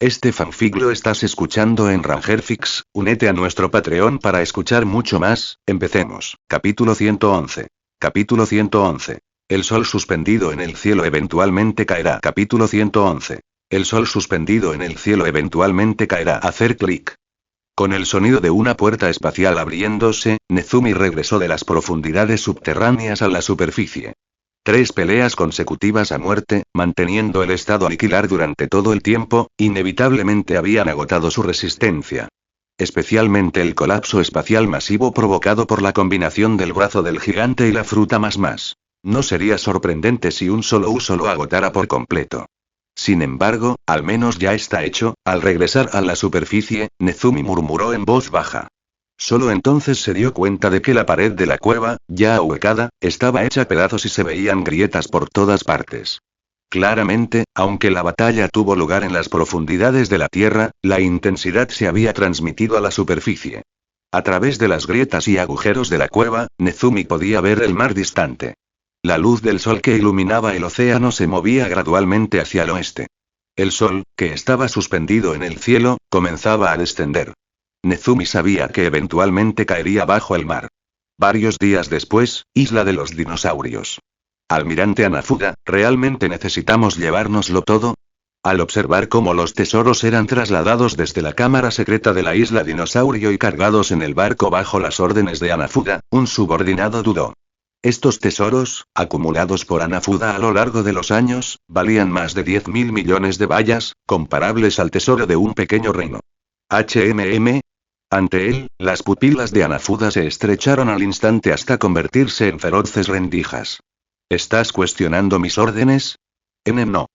Este fanfic lo estás escuchando en Rangerfix, únete a nuestro Patreon para escuchar mucho más, empecemos. Capítulo 111. Capítulo 111. El sol suspendido en el cielo eventualmente caerá. Capítulo 111. El sol suspendido en el cielo eventualmente caerá. Hacer clic. Con el sonido de una puerta espacial abriéndose, Nezumi regresó de las profundidades subterráneas a la superficie. 3 peleas consecutivas a muerte, manteniendo el estado aniquilar durante todo el tiempo, inevitablemente habían agotado su resistencia. Especialmente el colapso espacial masivo provocado por la combinación del brazo del gigante y la fruta más. No sería sorprendente si un solo uso lo agotara por completo. Sin embargo, al menos ya está hecho. Al regresar a la superficie, Nezumi murmuró en voz baja. Solo entonces se dio cuenta de que la pared de la cueva, ya ahuecada, estaba hecha pedazos y se veían grietas por todas partes. Claramente, aunque la batalla tuvo lugar en las profundidades de la tierra, la intensidad se había transmitido a la superficie. A través de las grietas y agujeros de la cueva, Nezumi podía ver el mar distante. La luz del sol que iluminaba el océano se movía gradualmente hacia el oeste. El sol, que estaba suspendido en el cielo, comenzaba a descender. Nezumi sabía que eventualmente caería bajo el mar. Varios días después, Isla de los Dinosaurios. Almirante Hanafuda, ¿realmente necesitamos llevárnoslo todo? Al observar cómo los tesoros eran trasladados desde la cámara secreta de la Isla Dinosaurio y cargados en el barco bajo las órdenes de Hanafuda, un subordinado dudó. Estos tesoros, acumulados por Hanafuda a lo largo de los años, valían más de 10.000 millones de bayas, comparables al tesoro de un pequeño reino. HMM. Ante él, las pupilas de Hanafuda se estrecharon al instante hasta convertirse en feroces rendijas. ¿Estás cuestionando mis órdenes? No.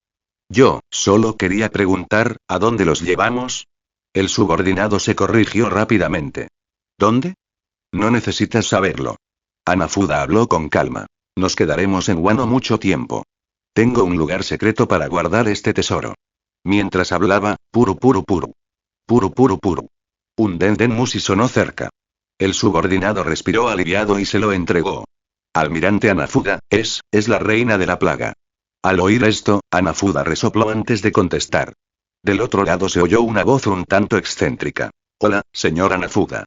Yo, solo quería preguntar, ¿a dónde los llevamos? El subordinado se corrigió rápidamente. ¿Dónde? No necesitas saberlo. Hanafuda habló con calma. Nos quedaremos en Wano mucho tiempo. Tengo un lugar secreto para guardar este tesoro. Mientras hablaba, puru. Un den-den-musi sonó cerca. El subordinado respiró aliviado y se lo entregó. Almirante Hanafuda, es la reina de la plaga. Al oír esto, Hanafuda resopló antes de contestar. Del otro lado se oyó una voz un tanto excéntrica. Hola, señor Hanafuda.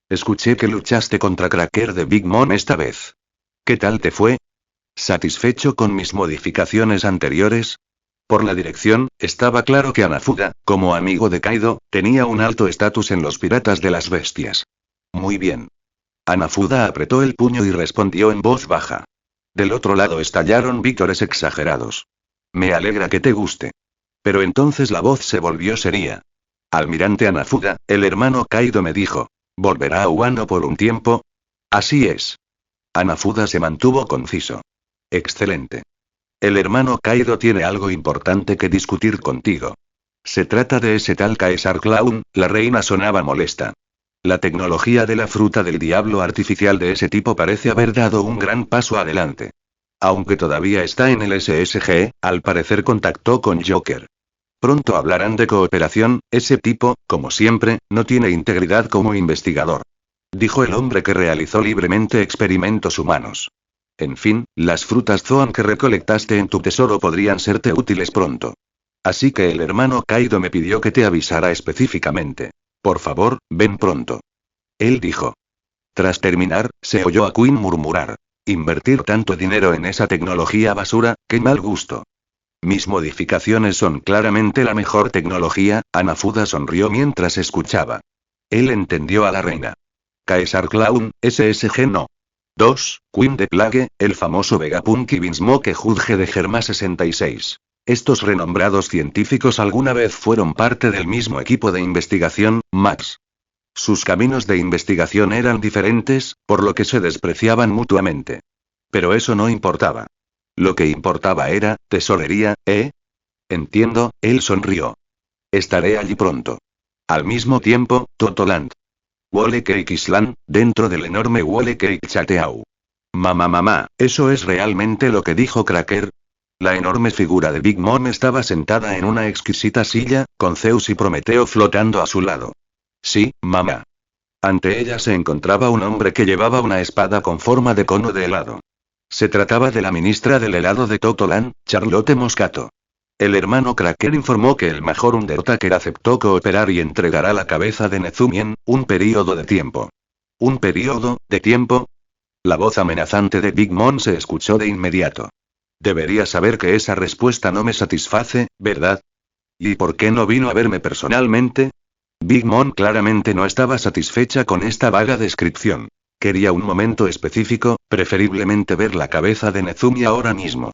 Escuché que luchaste contra Cracker de Big Mom esta vez. ¿Qué tal te fue? ¿Satisfecho con mis modificaciones anteriores? Por la dirección, estaba claro que Hanafuda, como amigo de Kaido, tenía un alto estatus en los piratas de las bestias. Muy bien. Hanafuda apretó el puño y respondió en voz baja. Del otro lado estallaron vítores exagerados. Me alegra que te guste. Pero entonces la voz se volvió seria. Almirante Hanafuda, el hermano Kaido me dijo. ¿Volverá a Wano por un tiempo? Así es. Hanafuda se mantuvo conciso. Excelente. El hermano Kaido tiene algo importante que discutir contigo. Se trata de ese tal Caesar Clown. La reina sonaba molesta. La tecnología de la fruta del diablo artificial de ese tipo parece haber dado un gran paso adelante. Aunque todavía está en el SSG, al parecer contactó con Joker. Pronto hablarán de cooperación. Ese tipo, como siempre, no tiene integridad como investigador. Dijo el hombre que realizó libremente experimentos humanos. En fin, las frutas Zoan que recolectaste en tu tesoro podrían serte útiles pronto. Así que el hermano Kaido me pidió que te avisara específicamente. Por favor, ven pronto. Él dijo. Tras terminar, se oyó a Queen murmurar. Invertir tanto dinero en esa tecnología basura, qué mal gusto. Mis modificaciones son claramente la mejor tecnología. Hanafuda sonrió mientras escuchaba. Él entendió a la reina. Caesar Clown, SSG no. 2. Queen de Plague, el famoso Vegapunk y Vinsmoke Judge de Germa 66. Estos renombrados científicos alguna vez fueron parte del mismo equipo de investigación, Max. Sus caminos de investigación eran diferentes, por lo que se despreciaban mutuamente. Pero eso no importaba. Lo que importaba era, tesorería, ¿eh? Entiendo, él sonrió. Estaré allí pronto. Al mismo tiempo, Totoland. Wole Cake Island, dentro del enorme Wole Cake Chateau. Mamá, ¿eso es realmente lo que dijo Cracker? La enorme figura de Big Mom estaba sentada en una exquisita silla, con Zeus y Prometeo flotando a su lado. Sí, mamá. Ante ella se encontraba un hombre que llevaba una espada con forma de cono de helado. Se trataba de la ministra del helado de Totoland, Charlotte Moscato. El hermano Cracker informó que el Major Undertaker aceptó cooperar y entregará la cabeza de Nezumi en un período de tiempo. ¿Un período de tiempo? La voz amenazante de Big Mom se escuchó de inmediato. Debería saber que esa respuesta no me satisface, ¿verdad? ¿Y por qué no vino a verme personalmente? Big Mom claramente no estaba satisfecha con esta vaga descripción. Quería un momento específico, preferiblemente ver la cabeza de Nezumi ahora mismo.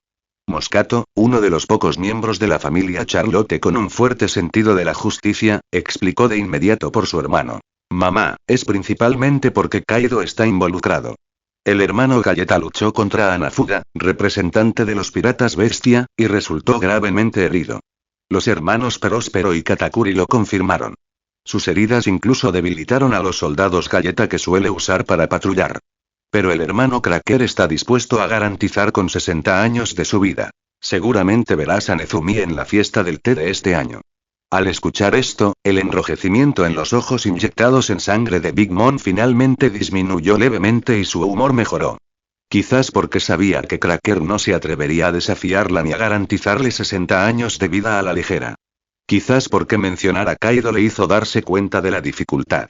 Moscato, uno de los pocos miembros de la familia Charlotte con un fuerte sentido de la justicia, explicó de inmediato por su hermano. Mamá, es principalmente porque Kaido está involucrado. El hermano Galleta luchó contra Hanafuda, representante de los piratas bestia, y resultó gravemente herido. Los hermanos Próspero y Katakuri lo confirmaron. Sus heridas incluso debilitaron a los soldados Galleta que suele usar para patrullar. Pero el hermano Cracker está dispuesto a garantizar con 60 años de su vida. Seguramente verás a Nezumi en la fiesta del té de este año. Al escuchar esto, el enrojecimiento en los ojos inyectados en sangre de Big Mom finalmente disminuyó levemente y su humor mejoró. Quizás porque sabía que Cracker no se atrevería a desafiarla ni a garantizarle 60 años de vida a la ligera. Quizás porque mencionar a Kaido le hizo darse cuenta de la dificultad.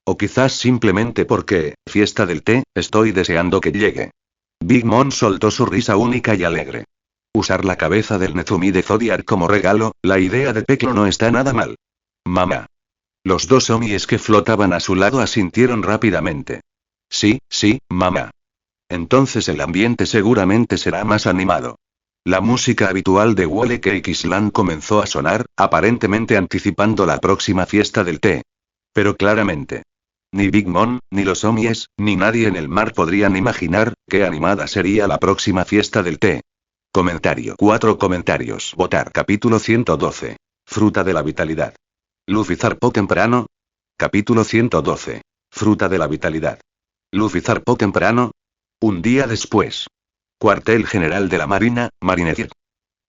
O quizás simplemente porque, fiesta del té, estoy deseando que llegue. Big Mom soltó su risa única y alegre. Usar la cabeza del Nezumi de Zodiac como regalo, la idea de Peclo no está nada mal. Mamá. Los dos Omies que flotaban a su lado asintieron rápidamente. Sí, mamá. Entonces el ambiente seguramente será más animado. La música habitual de Wole Cake Island comenzó a sonar, aparentemente anticipando la próxima fiesta del té. Pero claramente. Ni Big Mom, ni los Omies, ni nadie en el mar podrían imaginar qué animada sería la próxima fiesta del té. Comentario. 4 comentarios. Votar. Capítulo 112. Fruta de la vitalidad. Luffy zarpó temprano. Capítulo 112. Fruta de la vitalidad. Luffy zarpó temprano. Un día después. Cuartel General de la Marina, Marinetic.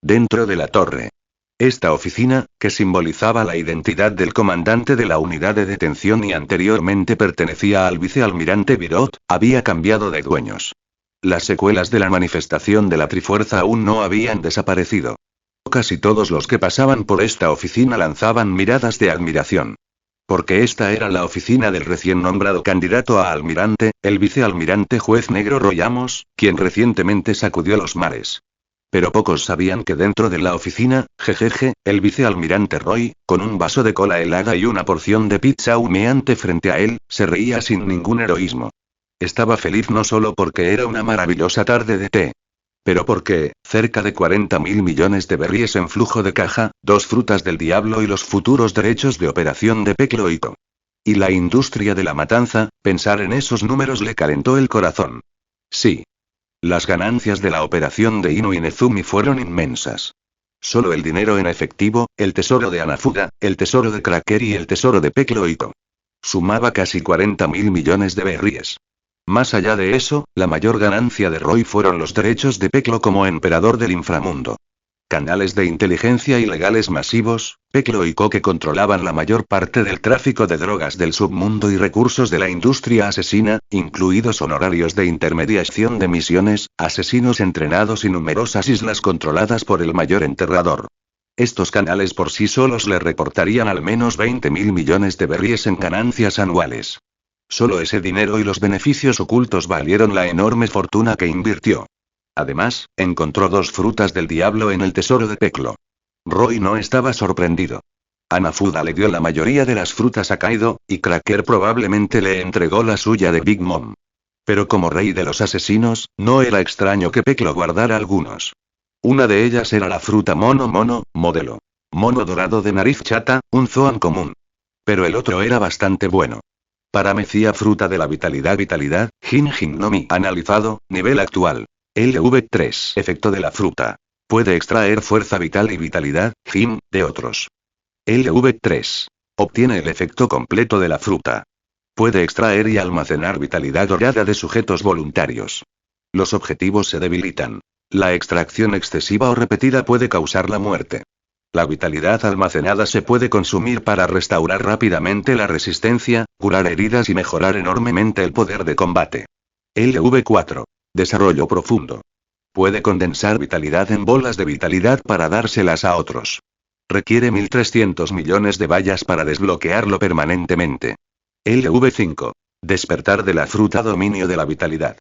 Dentro de la torre. Esta oficina, que simbolizaba la identidad del comandante de la unidad de detención y anteriormente pertenecía al vicealmirante Virot, había cambiado de dueños. Las secuelas de la manifestación de la Trifuerza aún no habían desaparecido. Casi todos los que pasaban por esta oficina lanzaban miradas de admiración. Porque esta era la oficina del recién nombrado candidato a almirante, el vicealmirante juez negro Roy Amos, quien recientemente sacudió los mares. Pero pocos sabían que dentro de la oficina, jejeje, el vicealmirante Roy, con un vaso de cola helada y una porción de pizza humeante frente a él, se reía sin ningún heroísmo. Estaba feliz no solo porque era una maravillosa tarde de té. Pero porque, cerca de 40.000 millones de berries en flujo de caja, 2 frutas del diablo y los futuros derechos de operación de Peclo y Co. Y la industria de la matanza, pensar en esos números le calentó el corazón. Sí. Las ganancias de la operación de Inu y Nezumi fueron inmensas. Solo el dinero en efectivo, el tesoro de Hanafuda, el tesoro de Cracker y el tesoro de Peclo y Co. Sumaba casi 40.000 millones de berries. Más allá de eso, la mayor ganancia de Roy fueron los derechos de Peclo como emperador del inframundo. Canales de inteligencia ilegales masivos, Peclo y Co que controlaban la mayor parte del tráfico de drogas del submundo y recursos de la industria asesina, incluidos honorarios de intermediación de misiones, asesinos entrenados y numerosas islas controladas por el mayor enterrador. Estos canales por sí solos le reportarían al menos 20.000 millones de berries en ganancias anuales. Solo ese dinero y los beneficios ocultos valieron la enorme fortuna que invirtió. Además, encontró 2 frutas del diablo en el tesoro de Peclo. Roy no estaba sorprendido. Hanafuda le dio la mayoría de las frutas a Kaido, y Cracker probablemente le entregó la suya de Big Mom. Pero como rey de los asesinos, no era extraño que Peclo guardara algunos. Una de ellas era la fruta mono, modelo. Mono dorado de nariz chata, un zoan común. Pero el otro era bastante bueno. Paramecia fruta de la vitalidad, Jin no Mi. Analizado, nivel actual. LV3. Efecto de la fruta. Puede extraer fuerza vital y vitalidad, Jin, de otros. LV3. Obtiene el efecto completo de la fruta. Puede extraer y almacenar vitalidad dorada de sujetos voluntarios. Los objetivos se debilitan. La extracción excesiva o repetida puede causar la muerte. La vitalidad almacenada se puede consumir para restaurar rápidamente la resistencia, curar heridas y mejorar enormemente el poder de combate. LV4. Desarrollo profundo. Puede condensar vitalidad en bolas de vitalidad para dárselas a otros. Requiere 1300 millones de vallas para desbloquearlo permanentemente. LV5. Despertar de la fruta dominio de la vitalidad.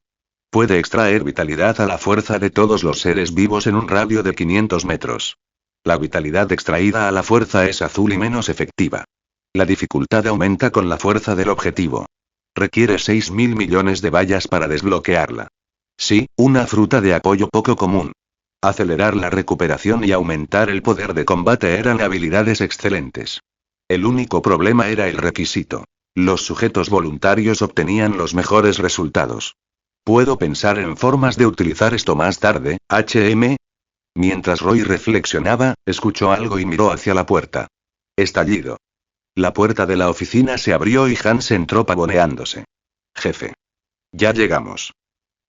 Puede extraer vitalidad a la fuerza de todos los seres vivos en un radio de 500 metros. La vitalidad extraída a la fuerza es azul y menos efectiva. La dificultad aumenta con la fuerza del objetivo. Requiere 6.000 millones de vallas para desbloquearla. Sí, una fruta de apoyo poco común. Acelerar la recuperación y aumentar el poder de combate eran habilidades excelentes. El único problema era el requisito. Los sujetos voluntarios obtenían los mejores resultados. Puedo pensar en formas de utilizar esto más tarde, HM. Mientras Roy reflexionaba, escuchó algo y miró hacia la puerta. Estallido. La puerta de la oficina se abrió y Hans entró pavoneándose. Jefe. Ya llegamos.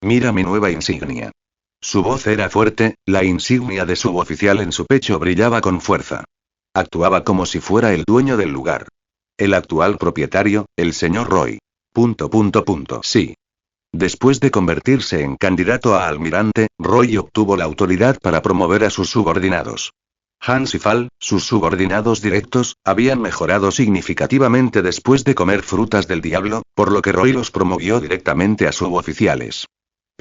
Mira mi nueva insignia. Su voz era fuerte, la insignia de suboficial en su pecho brillaba con fuerza. Actuaba como si fuera el dueño del lugar. El actual propietario, el señor Roy. Sí. Después de convertirse en candidato a almirante, Roy obtuvo la autoridad para promover a sus subordinados. Hans y Fall, sus subordinados directos, habían mejorado significativamente después de comer frutas del diablo, por lo que Roy los promovió directamente a suboficiales.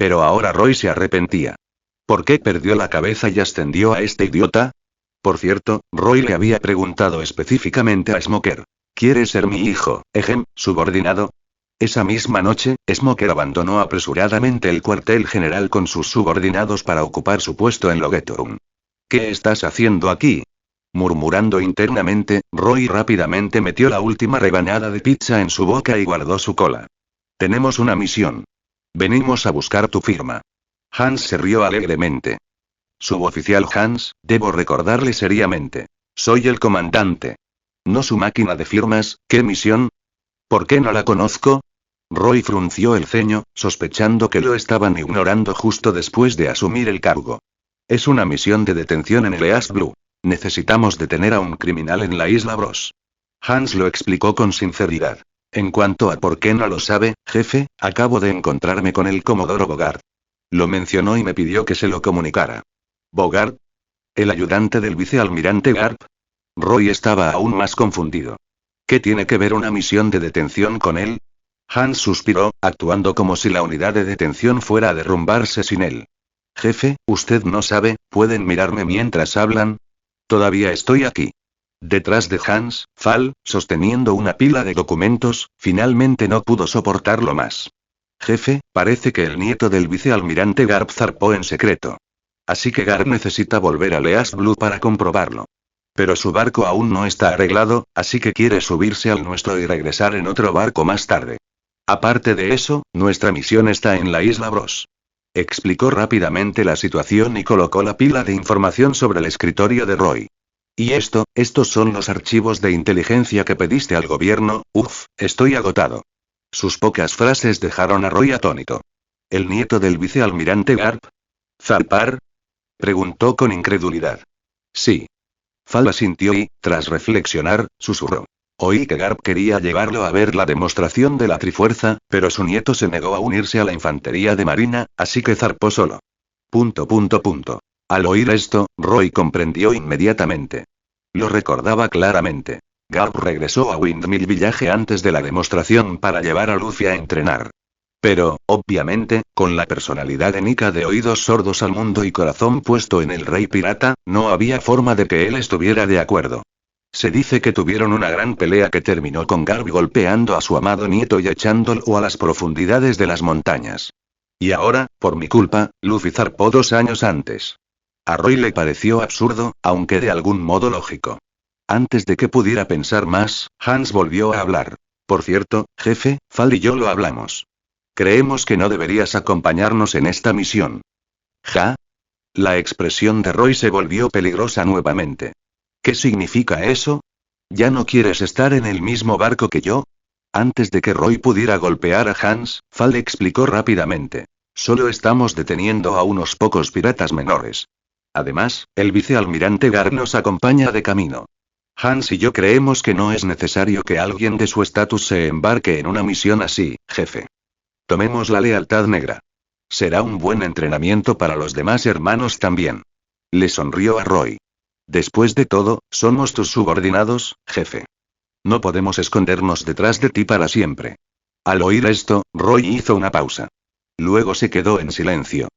Pero ahora Roy se arrepentía. ¿Por qué perdió la cabeza y ascendió a este idiota? Por cierto, Roy le había preguntado específicamente a Smoker. ¿Quieres ser mi hijo, subordinado? Esa misma noche, Smoker abandonó apresuradamente el cuartel general con sus subordinados para ocupar su puesto en Logetown. ¿Qué estás haciendo aquí? Murmurando internamente, Roy rápidamente metió la última rebanada de pizza en su boca y guardó su cola. Tenemos una misión. Venimos a buscar tu firma. Hans se rió alegremente. Suboficial Hans, debo recordarle seriamente. Soy el comandante. No su máquina de firmas, ¿qué misión? ¿Por qué no la conozco? Roy frunció el ceño, sospechando que lo estaban ignorando justo después de asumir el cargo. Es una misión de detención en el East Blue. Necesitamos detener a un criminal en la isla Bros. Hans lo explicó con sinceridad. En cuanto a por qué no lo sabe, jefe, acabo de encontrarme con el Comodoro Bogart. Lo mencionó y me pidió que se lo comunicara. ¿Bogart? ¿El ayudante del vicealmirante Garp? Roy estaba aún más confundido. ¿Qué tiene que ver una misión de detención con él? Hans suspiró, actuando como si la unidad de detención fuera a derrumbarse sin él. Jefe, usted no sabe, ¿pueden mirarme mientras hablan? Todavía estoy aquí. Detrás de Hans, Fall, sosteniendo una pila de documentos, finalmente no pudo soportarlo más. Jefe, parece que el nieto del vicealmirante Garp zarpó en secreto. Así que Garp necesita volver a East Blue para comprobarlo. Pero su barco aún no está arreglado, así que quiere subirse al nuestro y regresar en otro barco más tarde. Aparte de eso, nuestra misión está en la isla Bros. Explicó rápidamente la situación y colocó la pila de información sobre el escritorio de Roy. Y estos son los archivos de inteligencia que pediste al gobierno. Estoy agotado. Sus pocas frases dejaron a Roy atónito. ¿El nieto del vicealmirante Garp? ¿Zarpar? Preguntó con incredulidad. Sí. Fall asintió y, tras reflexionar, susurró. Oí que Garp quería llevarlo a ver la demostración de la Trifuerza, pero su nieto se negó a unirse a la infantería de marina, así que zarpó solo. Al oír esto, Roy comprendió inmediatamente. Lo recordaba claramente. Garp regresó a Windmill Village antes de la demostración para llevar a Luffy a entrenar. Pero, obviamente, con la personalidad de Nika de oídos sordos al mundo y corazón puesto en el rey pirata, no había forma de que él estuviera de acuerdo. Se dice que tuvieron una gran pelea que terminó con Garp golpeando a su amado nieto y echándolo a las profundidades de las montañas. Y ahora, por mi culpa, Luffy zarpó 2 años antes. A Roy le pareció absurdo, aunque de algún modo lógico. Antes de que pudiera pensar más, Hans volvió a hablar. Por cierto, jefe, Fall y yo lo hablamos. Creemos que no deberías acompañarnos en esta misión. ¿Ja? La expresión de Roy se volvió peligrosa nuevamente. ¿Qué significa eso? ¿Ya no quieres estar en el mismo barco que yo? Antes de que Roy pudiera golpear a Hans, Fall explicó rápidamente. Solo estamos deteniendo a unos pocos piratas menores. Además, el vicealmirante Garp nos acompaña de camino. Hans y yo creemos que no es necesario que alguien de su estatus se embarque en una misión así, jefe. Tomemos la lealtad negra. Será un buen entrenamiento para los demás hermanos también. Le sonrió a Roy. Después de todo, somos tus subordinados, jefe. No podemos escondernos detrás de ti para siempre. Al oír esto, Roy hizo una pausa. Luego se quedó en silencio.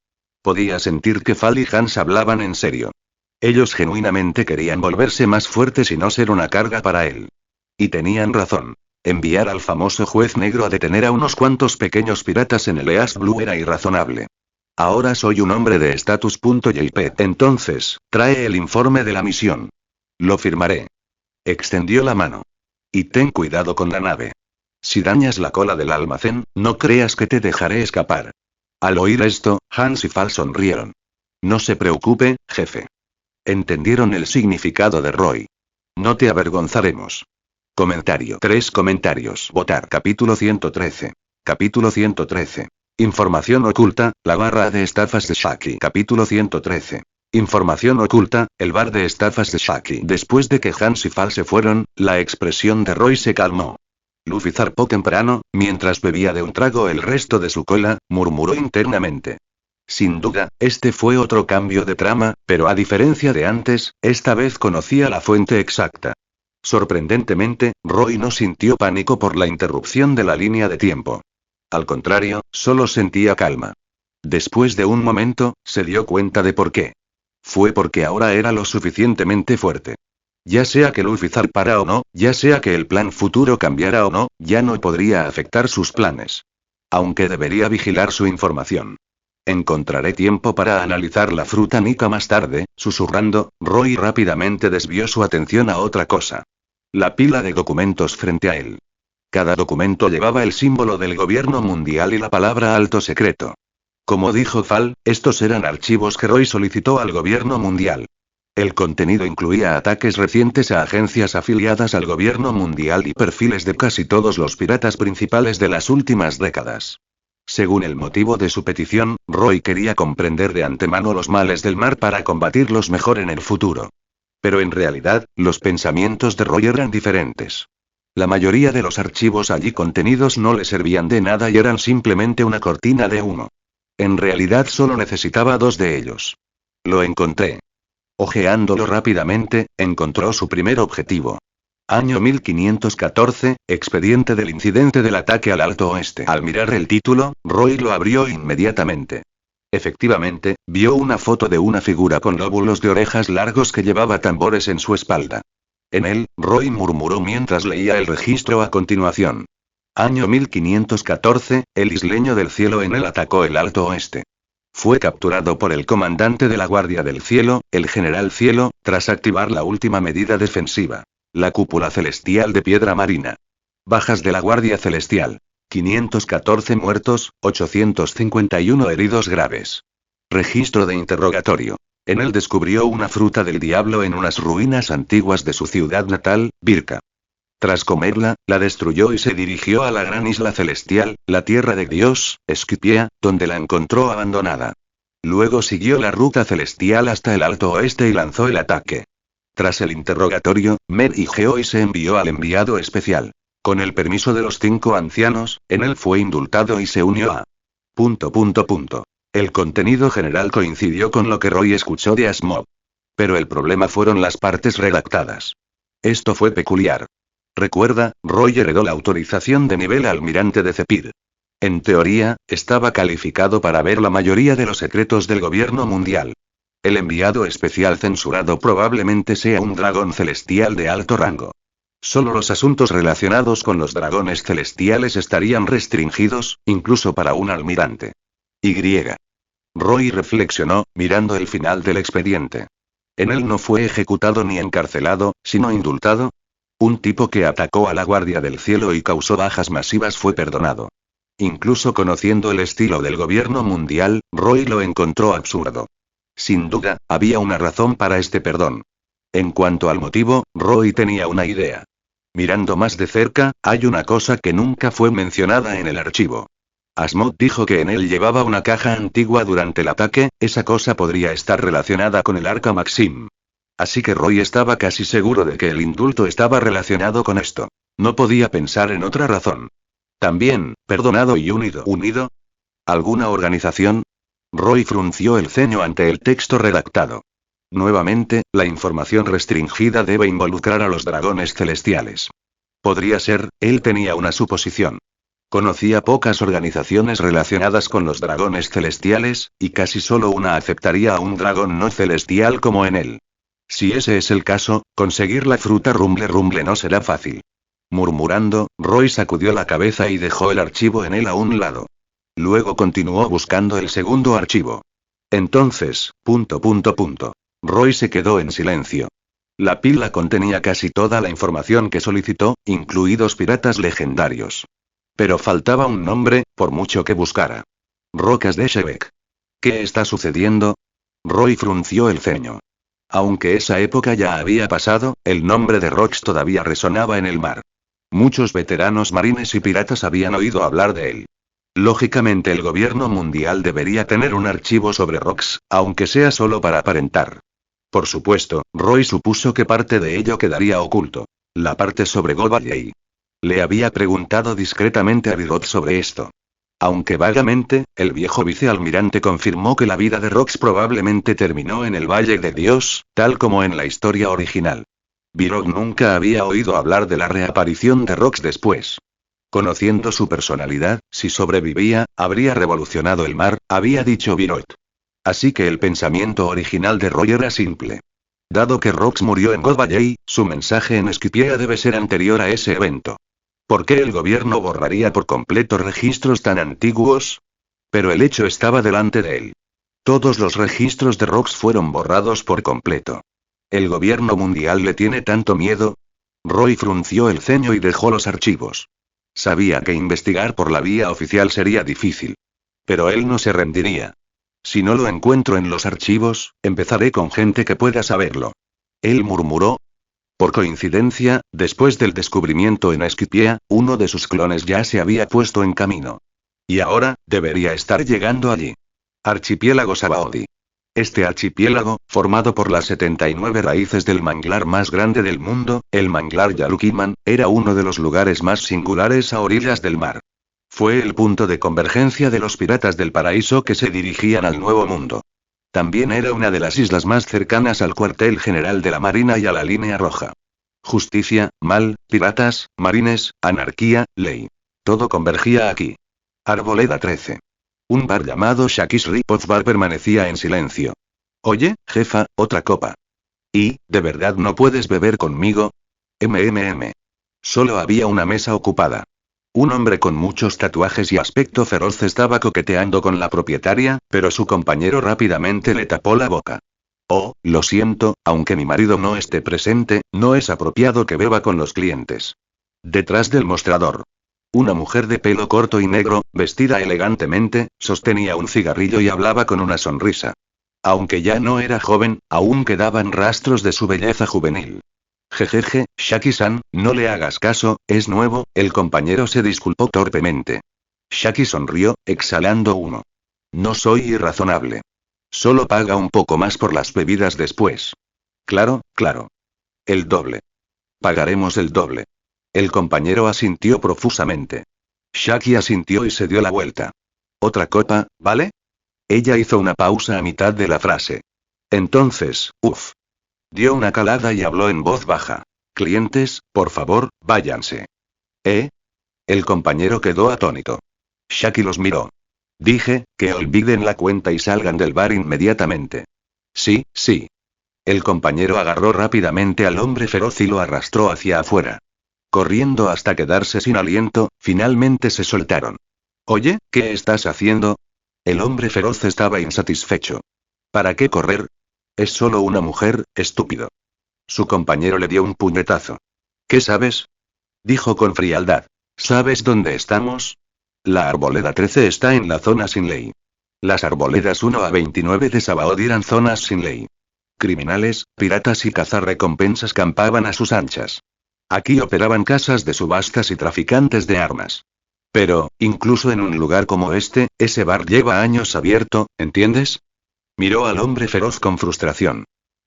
Podía sentir que Fal y Hans hablaban en serio. Ellos genuinamente querían volverse más fuertes y no ser una carga para él. Y tenían razón. Enviar al famoso juez negro a detener a unos cuantos pequeños piratas en el East Blue era irrazonable. Ahora soy un hombre de estatus. JP. Entonces, trae el informe de la misión. Lo firmaré. Extendió la mano. Y ten cuidado con la nave. Si dañas la cola del almacén, no creas que te dejaré escapar. Al oír esto, Hans y Fal sonrieron. No se preocupe, jefe. Entendieron el significado de Roy. No te avergonzaremos. Comentario. 3 comentarios. Votar. Capítulo 113. Capítulo 113. Información oculta, la barra de estafas de Shaki. Capítulo 113. Información oculta, el bar de estafas de Shaki. Después de que Hans y Fal se fueron, la expresión de Roy se calmó. Luffy zarpó temprano, mientras bebía de un trago el resto de su cola, murmuró internamente. Sin duda, este fue otro cambio de trama, pero a diferencia de antes, esta vez conocía la fuente exacta. Sorprendentemente, Roy no sintió pánico por la interrupción de la línea de tiempo. Al contrario, solo sentía calma. Después de un momento, se dio cuenta de por qué. Fue porque ahora era lo suficientemente fuerte. Ya sea que Luffy zarpara o no, ya sea que el plan futuro cambiara o no, ya no podría afectar sus planes. Aunque debería vigilar su información. Encontraré tiempo para analizar la fruta Nika más tarde, susurrando, Roy rápidamente desvió su atención a otra cosa. La pila de documentos frente a él. Cada documento llevaba el símbolo del gobierno mundial y la palabra alto secreto. Como dijo Fal, estos eran archivos que Roy solicitó al gobierno mundial. El contenido incluía ataques recientes a agencias afiliadas al gobierno mundial y perfiles de casi todos los piratas principales de las últimas décadas. Según el motivo de su petición, Roy quería comprender de antemano los males del mar para combatirlos mejor en el futuro. Pero en realidad, los pensamientos de Roy eran diferentes. La mayoría de los archivos allí contenidos no le servían de nada y eran simplemente una cortina de humo. En realidad solo necesitaba 2 de ellos. Lo encontré. Ojeándolo rápidamente, encontró su primer objetivo. Año 1514, expediente del incidente del ataque al Alto Oeste. Al mirar el título, Roy lo abrió inmediatamente. Efectivamente, vio una foto de una figura con lóbulos de orejas largos que llevaba tambores en su espalda. En él, Roy murmuró mientras leía el registro a continuación. Año 1514, el isleño del cielo en él atacó el Alto Oeste. Fue capturado por el comandante de la Guardia del Cielo, el General Cielo, tras activar la última medida defensiva. La cúpula celestial de piedra marina. Bajas de la Guardia Celestial. 514 muertos, 851 heridos graves. Registro de interrogatorio. En él descubrió una fruta del diablo en unas ruinas antiguas de su ciudad natal, Birka. Tras comerla, la destruyó y se dirigió a la gran isla celestial, la tierra de Dios, Esquipia, donde la encontró abandonada. Luego siguió la ruta celestial hasta el Alto Oeste y lanzó el ataque. Tras el interrogatorio, Mer y Geoi se envió al enviado especial. Con el permiso de los 5 ancianos, en él fue indultado y se unió a... El contenido general coincidió con lo que Roy escuchó de Asmod. Pero el problema fueron las partes redactadas. Esto fue peculiar. Recuerda, Roy heredó la autorización de nivel almirante de Zephyr. En teoría, estaba calificado para ver la mayoría de los secretos del gobierno mundial. El enviado especial censurado probablemente sea un dragón celestial de alto rango. Solo los asuntos relacionados con los dragones celestiales estarían restringidos, incluso para un almirante. Roy reflexionó, mirando el final del expediente. En él no fue ejecutado ni encarcelado, sino indultado. Un tipo que atacó a la Guardia del Cielo y causó bajas masivas fue perdonado. Incluso conociendo el estilo del gobierno mundial, Roy lo encontró absurdo. Sin duda, había una razón para este perdón. En cuanto al motivo, Roy tenía una idea. Mirando más de cerca, hay una cosa que nunca fue mencionada en el archivo. Asmod dijo que en él llevaba una caja antigua durante el ataque, esa cosa podría estar relacionada con el Arca Maxim. Así que Roy estaba casi seguro de que el indulto estaba relacionado con esto. No podía pensar en otra razón. También, perdonado y unido. ¿Unido? ¿Alguna organización? Roy frunció el ceño ante el texto redactado. Nuevamente, la información restringida debe involucrar a los dragones celestiales. Podría ser, él tenía una suposición. Conocía pocas organizaciones relacionadas con los dragones celestiales, y casi solo una aceptaría a un dragón no celestial como en él. Si ese es el caso, conseguir la fruta rumble rumble no será fácil. Murmurando, Roy sacudió la cabeza y dejó el archivo en él a un lado. Luego continuó buscando el segundo archivo. Entonces, ... Roy se quedó en silencio. La pila contenía casi toda la información que solicitó, incluidos piratas legendarios. Pero faltaba un nombre, por mucho que buscara. Rocas de Shebek. ¿Qué está sucediendo? Roy frunció el ceño. Aunque esa época ya había pasado, el nombre de Rox todavía resonaba en el mar. Muchos veteranos marines y piratas habían oído hablar de él. Lógicamente el gobierno mundial debería tener un archivo sobre Rox, aunque sea solo para aparentar. Por supuesto, Roy supuso que parte de ello quedaría oculto. La parte sobre Goldvalley. Le había preguntado discretamente a Birot sobre esto. Aunque vagamente, el viejo vicealmirante confirmó que la vida de Rox probablemente terminó en el Valle de Dios, tal como en la historia original. Birot nunca había oído hablar de la reaparición de Rox después. Conociendo su personalidad, si sobrevivía, habría revolucionado el mar, había dicho Birot. Así que el pensamiento original de Roy era simple. Dado que Rox murió en Goldvalley, su mensaje en Skypiea debe ser anterior a ese evento. ¿Por qué el gobierno borraría por completo registros tan antiguos? Pero el hecho estaba delante de él. Todos los registros de Rox fueron borrados por completo. ¿El gobierno mundial le tiene tanto miedo? Roy frunció el ceño y dejó los archivos. Sabía que investigar por la vía oficial sería difícil. Pero él no se rendiría. Si no lo encuentro en los archivos, empezaré con gente que pueda saberlo. Él murmuró. Por coincidencia, después del descubrimiento en Skypiea, uno de sus clones ya se había puesto en camino. Y ahora, debería estar llegando allí. Archipiélago Sabaody. Este archipiélago, formado por las 79 raíces del manglar más grande del mundo, el manglar Yalukiman, era uno de los lugares más singulares a orillas del mar. Fue el punto de convergencia de los piratas del paraíso que se dirigían al Nuevo Mundo. También era una de las islas más cercanas al cuartel general de la Marina y a la Línea Roja. Justicia, mal, piratas, marines, anarquía, ley. Todo convergía aquí. Arboleda 13. Un bar llamado Shakis Ripoff Bar permanecía en silencio. Oye, jefa, otra copa. ¿Y, de verdad no puedes beber conmigo? Solo había una mesa ocupada. Un hombre con muchos tatuajes y aspecto feroz estaba coqueteando con la propietaria, pero su compañero rápidamente le tapó la boca. Oh, lo siento, aunque mi marido no esté presente, no es apropiado que beba con los clientes. Detrás del mostrador. Una mujer de pelo corto y negro, vestida elegantemente, sostenía un cigarrillo y hablaba con una sonrisa. Aunque ya no era joven, aún quedaban rastros de su belleza juvenil. Jejeje, Shaki-san, no le hagas caso, es nuevo, el compañero se disculpó torpemente. Shaki sonrió, exhalando humo. No soy irrazonable. Solo paga un poco más por las bebidas después. Claro, claro. El doble. Pagaremos el doble. El compañero asintió profusamente. Shaki asintió y se dio la vuelta. ¿Otra copa, vale? Ella hizo una pausa a mitad de la frase. Entonces, uff. Dio una calada y habló en voz baja. Clientes, por favor, váyanse. ¿Eh? El compañero quedó atónito. Shaki los miró. Dije, que olviden la cuenta y salgan del bar inmediatamente. Sí, sí. El compañero agarró rápidamente al hombre feroz y lo arrastró hacia afuera. Corriendo hasta quedarse sin aliento, finalmente se soltaron. Oye, ¿qué estás haciendo? El hombre feroz estaba insatisfecho. ¿Para qué correr? Es solo una mujer, estúpido. Su compañero le dio un puñetazo. ¿Qué sabes? Dijo con frialdad. ¿Sabes dónde estamos? La arboleda 13 está en la zona sin ley. Las arboledas 1 a 29 de Sabaody eran zonas sin ley. Criminales, piratas y cazarrecompensas campaban a sus anchas. Aquí operaban casas de subastas y traficantes de armas. Pero, incluso en un lugar como este, ese bar lleva años abierto, ¿entiendes? Miró al hombre feroz con frustración.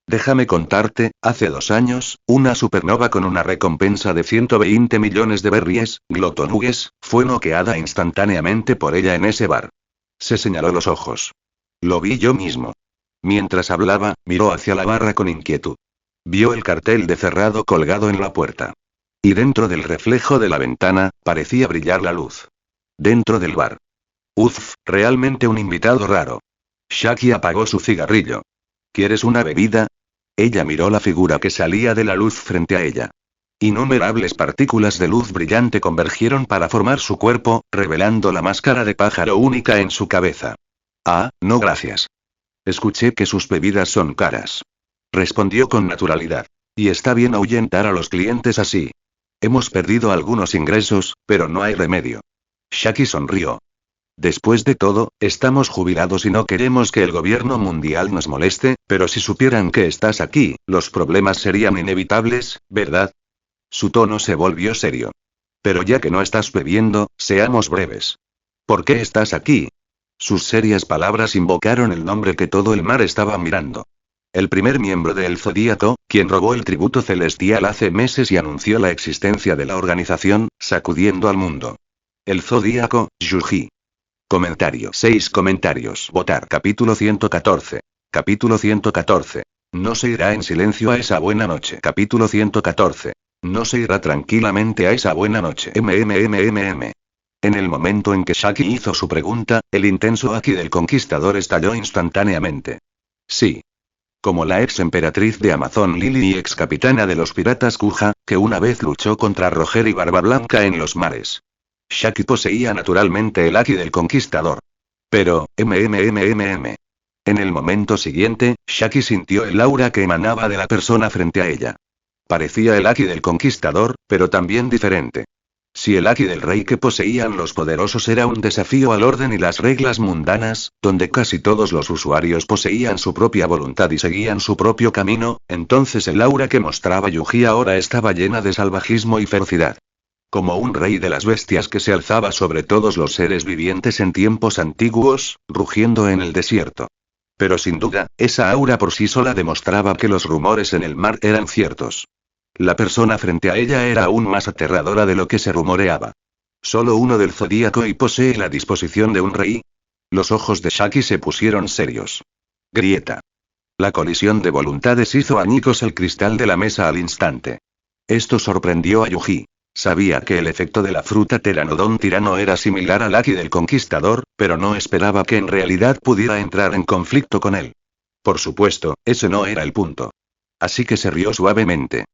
Déjame contarte, hace 2 años, una supernova con una recompensa de 120 millones de berries, glotonugues, fue noqueada instantáneamente por ella en ese bar. Se señaló los ojos. Lo vi yo mismo. Mientras hablaba, miró hacia la barra con inquietud. Vio el cartel de cerrado colgado en la puerta. Y dentro del reflejo de la ventana, parecía brillar la luz. Dentro del bar. Uf, realmente un invitado raro. Shaki apagó su cigarrillo. ¿Quieres una bebida? Ella miró la figura que salía de la luz frente a ella. Innumerables partículas de luz brillante convergieron para formar su cuerpo, revelando la máscara de pájaro única en su cabeza. Ah, no gracias. Escuché que sus bebidas son caras. Respondió con naturalidad. Y está bien ahuyentar a los clientes así. Hemos perdido algunos ingresos, pero no hay remedio. Shaki sonrió. Después de todo, estamos jubilados y no queremos que el gobierno mundial nos moleste, pero si supieran que estás aquí, los problemas serían inevitables, ¿verdad? Su tono se volvió serio. Pero ya que no estás bebiendo, seamos breves. ¿Por qué estás aquí? Sus serias palabras invocaron el nombre que todo el mar estaba mirando. El primer miembro del Zodíaco, quien robó el tributo celestial hace meses y anunció la existencia de la organización, sacudiendo al mundo. El Zodíaco, Yuji. Comentario. 6 comentarios. Votar. Capítulo 114. Capítulo 114. No se irá en silencio a esa buena noche. Capítulo 114. No se irá tranquilamente a esa buena noche. En el momento en que Shaki hizo su pregunta, el intenso Aki del Conquistador estalló instantáneamente. Sí. Como la ex emperatriz de Amazon Lily y ex capitana de los piratas Kuja, que una vez luchó contra Roger y Barba Blanca en los mares. Shaki poseía naturalmente el Aki del Conquistador. Pero, En el momento siguiente, Shaki sintió el aura que emanaba de la persona frente a ella. Parecía el Aki del Conquistador, pero también diferente. Si el Aki del Rey que poseían los poderosos era un desafío al orden y las reglas mundanas, donde casi todos los usuarios poseían su propia voluntad y seguían su propio camino, entonces el aura que mostraba Yuji ahora estaba llena de salvajismo y ferocidad. Como un rey de las bestias que se alzaba sobre todos los seres vivientes en tiempos antiguos, rugiendo en el desierto. Pero sin duda, esa aura por sí sola demostraba que los rumores en el mar eran ciertos. La persona frente a ella era aún más aterradora de lo que se rumoreaba. Solo uno del zodíaco y posee la disposición de un rey. Los ojos de Shaki se pusieron serios. Grieta. La colisión de voluntades hizo añicos el cristal de la mesa al instante. Esto sorprendió a Yuji. Sabía que el efecto de la fruta Pteranodon tirano era similar al Aki del Conquistador, pero no esperaba que en realidad pudiera entrar en conflicto con él. Por supuesto, ese no era el punto. Así que se rió suavemente.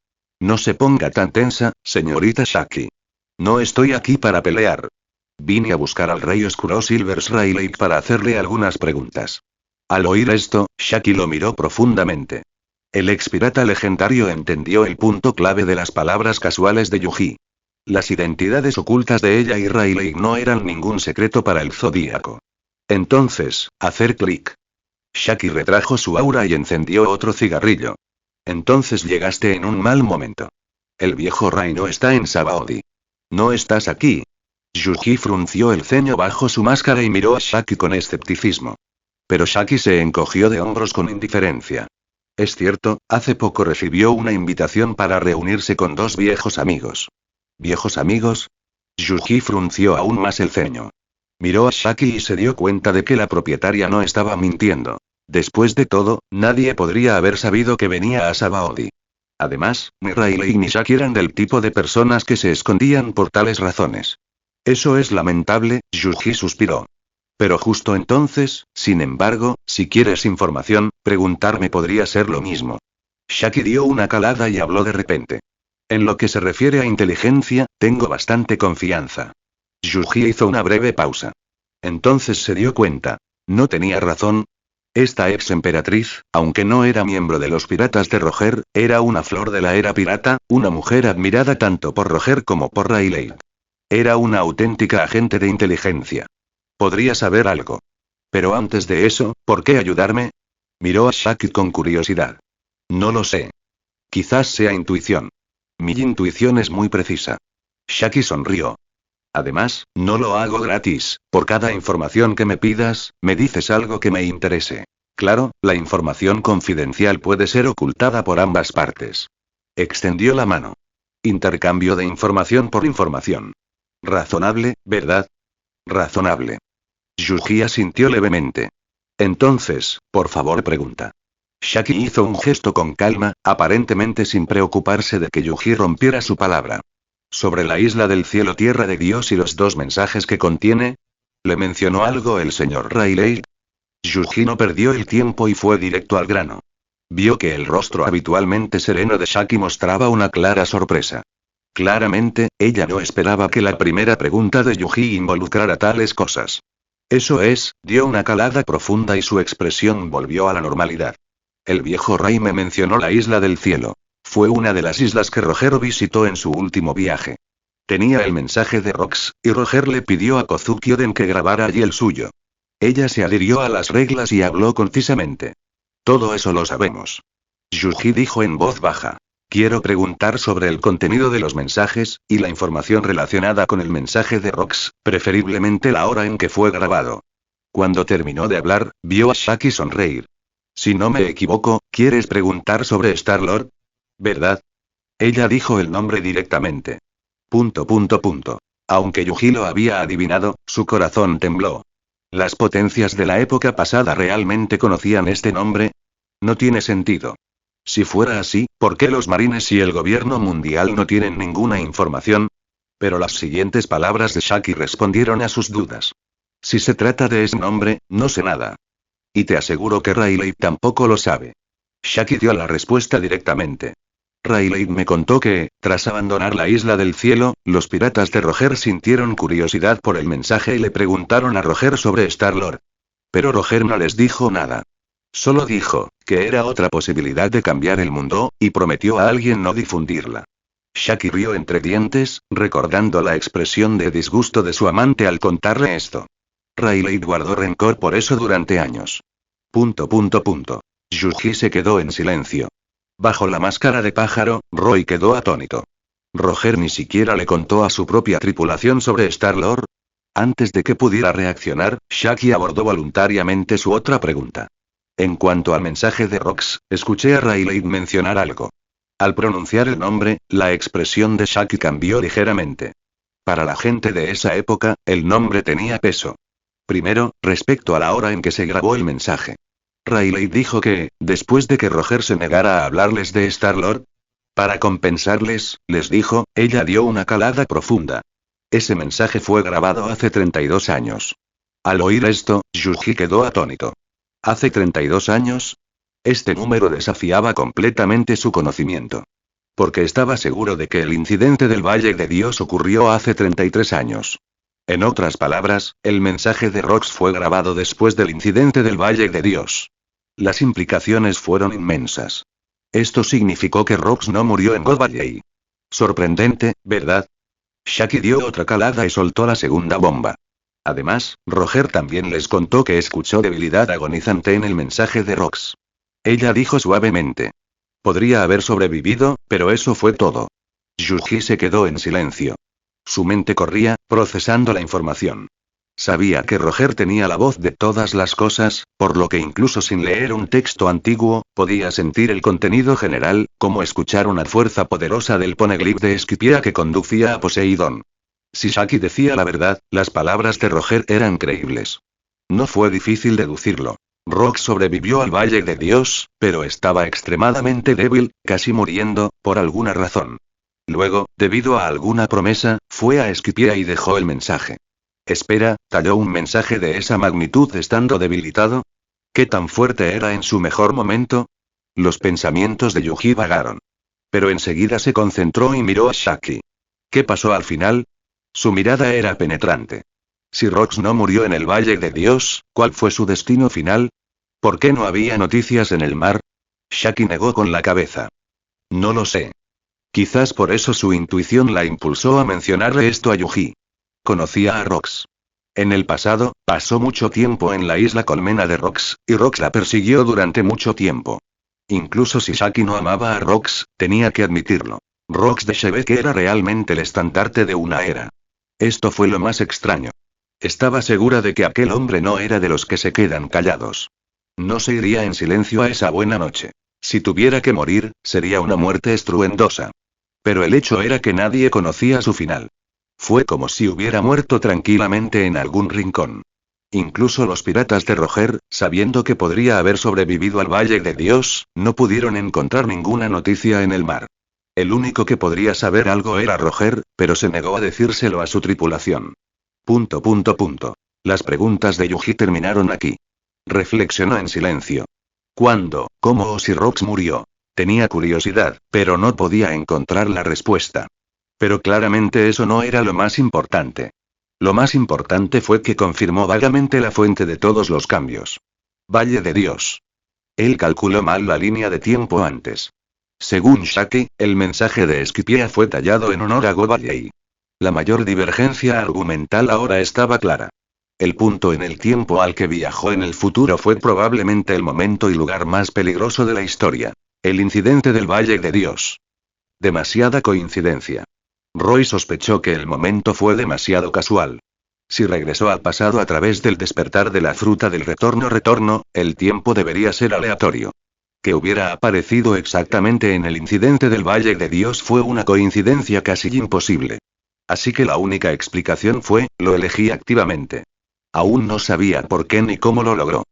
No se ponga tan tensa, señorita Shaki. No estoy aquí para pelear. Vine a buscar al rey oscuro Silver Riley para hacerle algunas preguntas. Al oír esto, Shaki lo miró profundamente. El ex pirata legendario entendió el punto clave de las palabras casuales de Yuji. Las identidades ocultas de ella y Riley no eran ningún secreto para el zodíaco. Entonces, hacer clic. Shaki retrajo su aura y encendió otro cigarrillo. Entonces llegaste en un mal momento. El viejo Rai no está en Sabaody. No estás aquí. Yuji frunció el ceño bajo su máscara y miró a Shaki con escepticismo. Pero Shaki se encogió de hombros con indiferencia. Es cierto, hace poco recibió una invitación para reunirse con 2 viejos amigos. ¿Viejos amigos? Yuji frunció aún más el ceño. Miró a Shaki y se dio cuenta de que la propietaria no estaba mintiendo. Después de todo, nadie podría haber sabido que venía a Sabaody. Además, ni Riley ni Shaki eran del tipo de personas que se escondían por tales razones. Eso es lamentable, Yuji suspiró. Pero justo entonces, sin embargo, si quieres información, preguntarme podría ser lo mismo. Shaki dio una calada y habló de repente. En lo que se refiere a inteligencia, tengo bastante confianza. Yuji hizo una breve pausa. Entonces se dio cuenta. ¿No tenía razón? Esta ex emperatriz, aunque no era miembro de los piratas de Roger, era una flor de la era pirata, una mujer admirada tanto por Roger como por Riley. Era una auténtica agente de inteligencia. Podría saber algo. Pero antes de eso, ¿por qué ayudarme? Miró a Shaki con curiosidad. No lo sé. Quizás sea intuición. Mi intuición es muy precisa. Shaki sonrió. Además, no lo hago gratis, por cada información que me pidas, me dices algo que me interese. Claro, la información confidencial puede ser ocultada por ambas partes. Extendió la mano. Intercambio de información por información. Razonable, ¿verdad? Razonable. Yuji asintió levemente. Entonces, por favor, pregunta. Shaki hizo un gesto con calma, aparentemente sin preocuparse de que Yuji rompiera su palabra. Sobre la isla del cielo tierra de Dios y los 2 mensajes que contiene. ¿Le mencionó algo el señor Riley? Yuji no perdió el tiempo y fue directo al grano. Vio que el rostro habitualmente sereno de Shaki mostraba una clara sorpresa. Claramente, ella no esperaba que la primera pregunta de Yuji involucrara tales cosas. Eso es, dio una calada profunda y su expresión volvió a la normalidad. El viejo Ray me mencionó la isla del cielo. Fue una de las islas que Roger visitó en su último viaje. Tenía el mensaje de Rox, y Roger le pidió a Kozuki Oden que grabara allí el suyo. Ella se adhirió a las reglas y habló concisamente. Todo eso lo sabemos. Yuji dijo en voz baja. Quiero preguntar sobre el contenido de los mensajes, y la información relacionada con el mensaje de Rox, preferiblemente la hora en que fue grabado. Cuando terminó de hablar, vio a Shaki sonreír. Si no me equivoco, ¿quieres preguntar sobre Star-Lord? ¿Verdad? Ella dijo el nombre directamente. ... Aunque Yuji lo había adivinado, su corazón tembló. ¿Las potencias de la época pasada realmente conocían este nombre? No tiene sentido. Si fuera así, ¿por qué los marines y el gobierno mundial no tienen ninguna información? Pero las siguientes palabras de Shaki respondieron a sus dudas. Si se trata de ese nombre, no sé nada. Y te aseguro que Riley tampoco lo sabe. Shaki dio la respuesta directamente. Riley me contó que, tras abandonar la isla del cielo, los piratas de Roger sintieron curiosidad por el mensaje y le preguntaron a Roger sobre Star-Lord. Pero Roger no les dijo nada. Solo dijo, que era otra posibilidad de cambiar el mundo, y prometió a alguien no difundirla. Shaki rió entre dientes, recordando la expresión de disgusto de su amante al contarle esto. Riley guardó rencor por eso durante años. Yuji se quedó en silencio. Bajo la máscara de pájaro, Roy quedó atónito. ¿Roger ni siquiera le contó a su propia tripulación sobre Star-Lord? Antes de que pudiera reaccionar, Shaki abordó voluntariamente su otra pregunta. En cuanto al mensaje de Rox, escuché a Riley mencionar algo. Al pronunciar el nombre, la expresión de Shaki cambió ligeramente. Para la gente de esa época, el nombre tenía peso. Primero, respecto a la hora en que se grabó el mensaje. Riley dijo que, después de que Roger se negara a hablarles de Star-Lord, para compensarles, les dijo, ella dio una calada profunda. Ese mensaje fue grabado hace 32 años. Al oír esto, Yuji quedó atónito. ¿Hace 32 años? Este número desafiaba completamente su conocimiento. Porque estaba seguro de que el incidente del Valle de Dios ocurrió hace 33 años. En otras palabras, el mensaje de Rox fue grabado después del incidente del Valle de Dios. Las implicaciones fueron inmensas. Esto significó que Rox no murió en God Valley. Sorprendente, ¿verdad? Shaki dio otra calada y soltó la segunda bomba. Además, Roger también les contó que escuchó debilidad agonizante en el mensaje de Rox. Ella dijo suavemente. Podría haber sobrevivido, pero eso fue todo. Yuji se quedó en silencio. Su mente corría, procesando la información. Sabía que Roger tenía la voz de todas las cosas, por lo que incluso sin leer un texto antiguo, podía sentir el contenido general, como escuchar una fuerza poderosa del poneglyph de Esquipia que conducía a Poseidón. Si Shaki decía la verdad, las palabras de Roger eran creíbles. No fue difícil deducirlo. Rox sobrevivió al Valle de Dios, pero estaba extremadamente débil, casi muriendo, por alguna razón. Luego, debido a alguna promesa, fue a Esquipia y dejó el mensaje. Espera, ¿talló un mensaje de esa magnitud estando debilitado? ¿Qué tan fuerte era en su mejor momento? Los pensamientos de Yuji vagaron. Pero enseguida se concentró y miró a Shaki. ¿Qué pasó al final? Su mirada era penetrante. Si Rox no murió en el Valle de Dios, ¿cuál fue su destino final? ¿Por qué no había noticias en el mar? Shaki negó con la cabeza. No lo sé. Quizás por eso su intuición la impulsó a mencionarle esto a Yuji. Conocía a Rox. En el pasado, pasó mucho tiempo en la isla colmena de Rox, y Rox la persiguió durante mucho tiempo. Incluso si Shaki no amaba a Rox, tenía que admitirlo. Rox de Shebek era realmente el estandarte de una era. Esto fue lo más extraño. Estaba segura de que aquel hombre no era de los que se quedan callados. No se iría en silencio a esa buena noche. Si tuviera que morir, sería una muerte estruendosa. Pero el hecho era que nadie conocía su final. Fue como si hubiera muerto tranquilamente en algún rincón. Incluso los piratas de Roger, sabiendo que podría haber sobrevivido al Valle de Dios, no pudieron encontrar ninguna noticia en el mar. El único que podría saber algo era Roger, pero se negó a decírselo a su tripulación. ... Las preguntas de Yuji terminaron aquí. Reflexionó en silencio. ¿Cuándo, cómo o si Rox murió? Tenía curiosidad, pero no podía encontrar la respuesta. Pero claramente eso no era lo más importante. Lo más importante fue que confirmó vagamente la fuente de todos los cambios. Valle de Dios. Él calculó mal la línea de tiempo antes. Según Shaki, el mensaje de Esquipia fue tallado en honor a Go Valley. La mayor divergencia argumental ahora estaba clara. El punto en el tiempo al que viajó en el futuro fue probablemente el momento y lugar más peligroso de la historia. El incidente del Valle de Dios. Demasiada coincidencia. Roy sospechó que el momento fue demasiado casual. Si regresó al pasado a través del despertar de la fruta del retorno, el tiempo debería ser aleatorio. Que hubiera aparecido exactamente en el incidente del Valle de Dios fue una coincidencia casi imposible. Así que la única explicación fue, lo elegí activamente. Aún no sabía por qué ni cómo lo logró.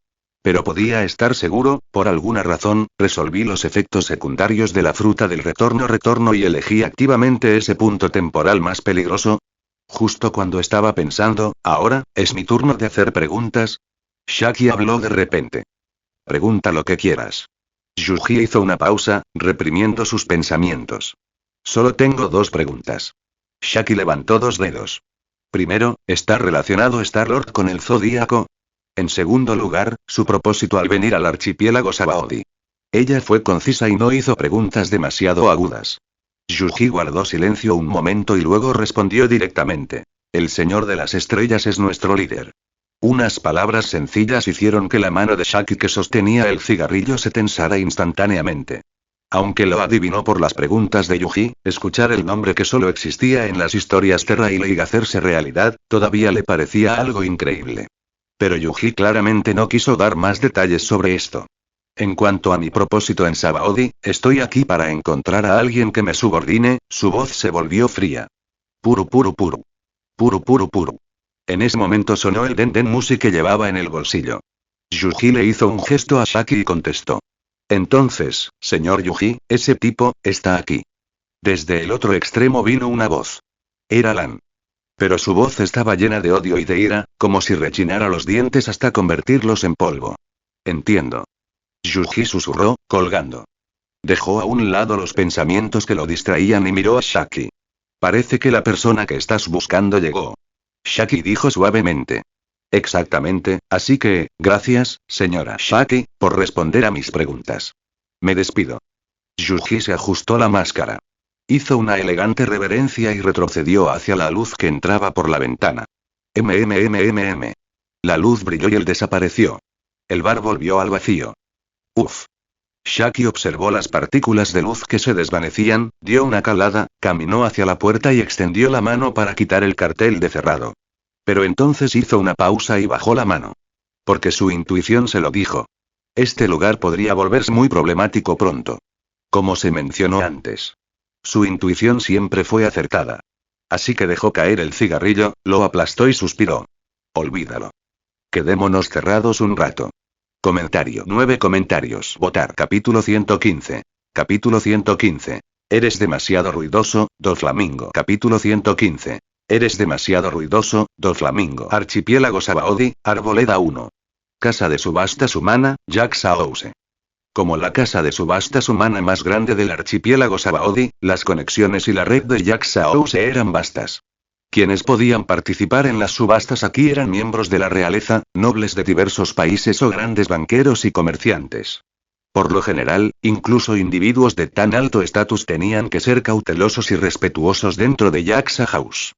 Pero podía estar seguro, por alguna razón, resolví los efectos secundarios de la fruta del retorno y elegí activamente ese punto temporal más peligroso. Justo cuando estaba pensando, ahora, es mi turno de hacer preguntas. Shaki habló de repente. Pregunta lo que quieras. Yuji hizo una pausa, reprimiendo sus pensamientos. Solo tengo 2 preguntas. Shaki levantó 2 dedos. Primero, ¿está relacionado Star-Lord con el Zodíaco? En segundo lugar, su propósito al venir al archipiélago Sabaody. Ella fue concisa y no hizo preguntas demasiado agudas. Yuji guardó silencio un momento y luego respondió directamente. El Señor de las Estrellas es nuestro líder. Unas palabras sencillas hicieron que la mano de Shaki que sostenía el cigarrillo se tensara instantáneamente. Aunque lo adivinó por las preguntas de Yuji, escuchar el nombre que solo existía en las historias Terra y League hacerse realidad, todavía le parecía algo increíble. Pero Yuji claramente no quiso dar más detalles sobre esto. En cuanto a mi propósito en Sabaody, estoy aquí para encontrar a alguien que me subordine. Su voz se volvió fría. Puru. En ese momento sonó el den musi que llevaba en el bolsillo. Yuji le hizo un gesto a Shaki y contestó. Entonces, señor Yuji, ese tipo, está aquí. Desde el otro extremo vino una voz. Era Lan. Pero su voz estaba llena de odio y de ira, como si rechinara los dientes hasta convertirlos en polvo. Entiendo. Yuji susurró, colgando. Dejó a un lado los pensamientos que lo distraían y miró a Shaki. Parece que la persona que estás buscando llegó. Shaki dijo suavemente. Exactamente, así que, gracias, señora Shaki, por responder a mis preguntas. Me despido. Yuji se ajustó la máscara. Hizo una elegante reverencia y retrocedió hacia la luz que entraba por la ventana. La luz brilló y él desapareció. El bar volvió al vacío. Uf. Shaki observó las partículas de luz que se desvanecían, dio una calada, caminó hacia la puerta y extendió la mano para quitar el cartel de cerrado. Pero entonces hizo una pausa y bajó la mano. Porque su intuición se lo dijo. Este lugar podría volverse muy problemático pronto. Como se mencionó antes. Su intuición siempre fue acertada. Así que dejó caer el cigarrillo, lo aplastó y suspiró. Olvídalo. Quedémonos cerrados un rato. Comentario. 9 comentarios. Votar. Capítulo 115. Capítulo 115. Eres demasiado ruidoso, Doflamingo. Capítulo 115. Eres demasiado ruidoso, Doflamingo. Archipiélago Sabaody, Arboleda 1. Casa de subastas humana, Jack Saouse. Como la casa de subastas humana más grande del archipiélago Sabaody, las conexiones y la red de Jack Saouse eran vastas. Quienes podían participar en las subastas aquí eran miembros de la realeza, nobles de diversos países o grandes banqueros y comerciantes. Por lo general, incluso individuos de tan alto estatus tenían que ser cautelosos y respetuosos dentro de Jaxa House.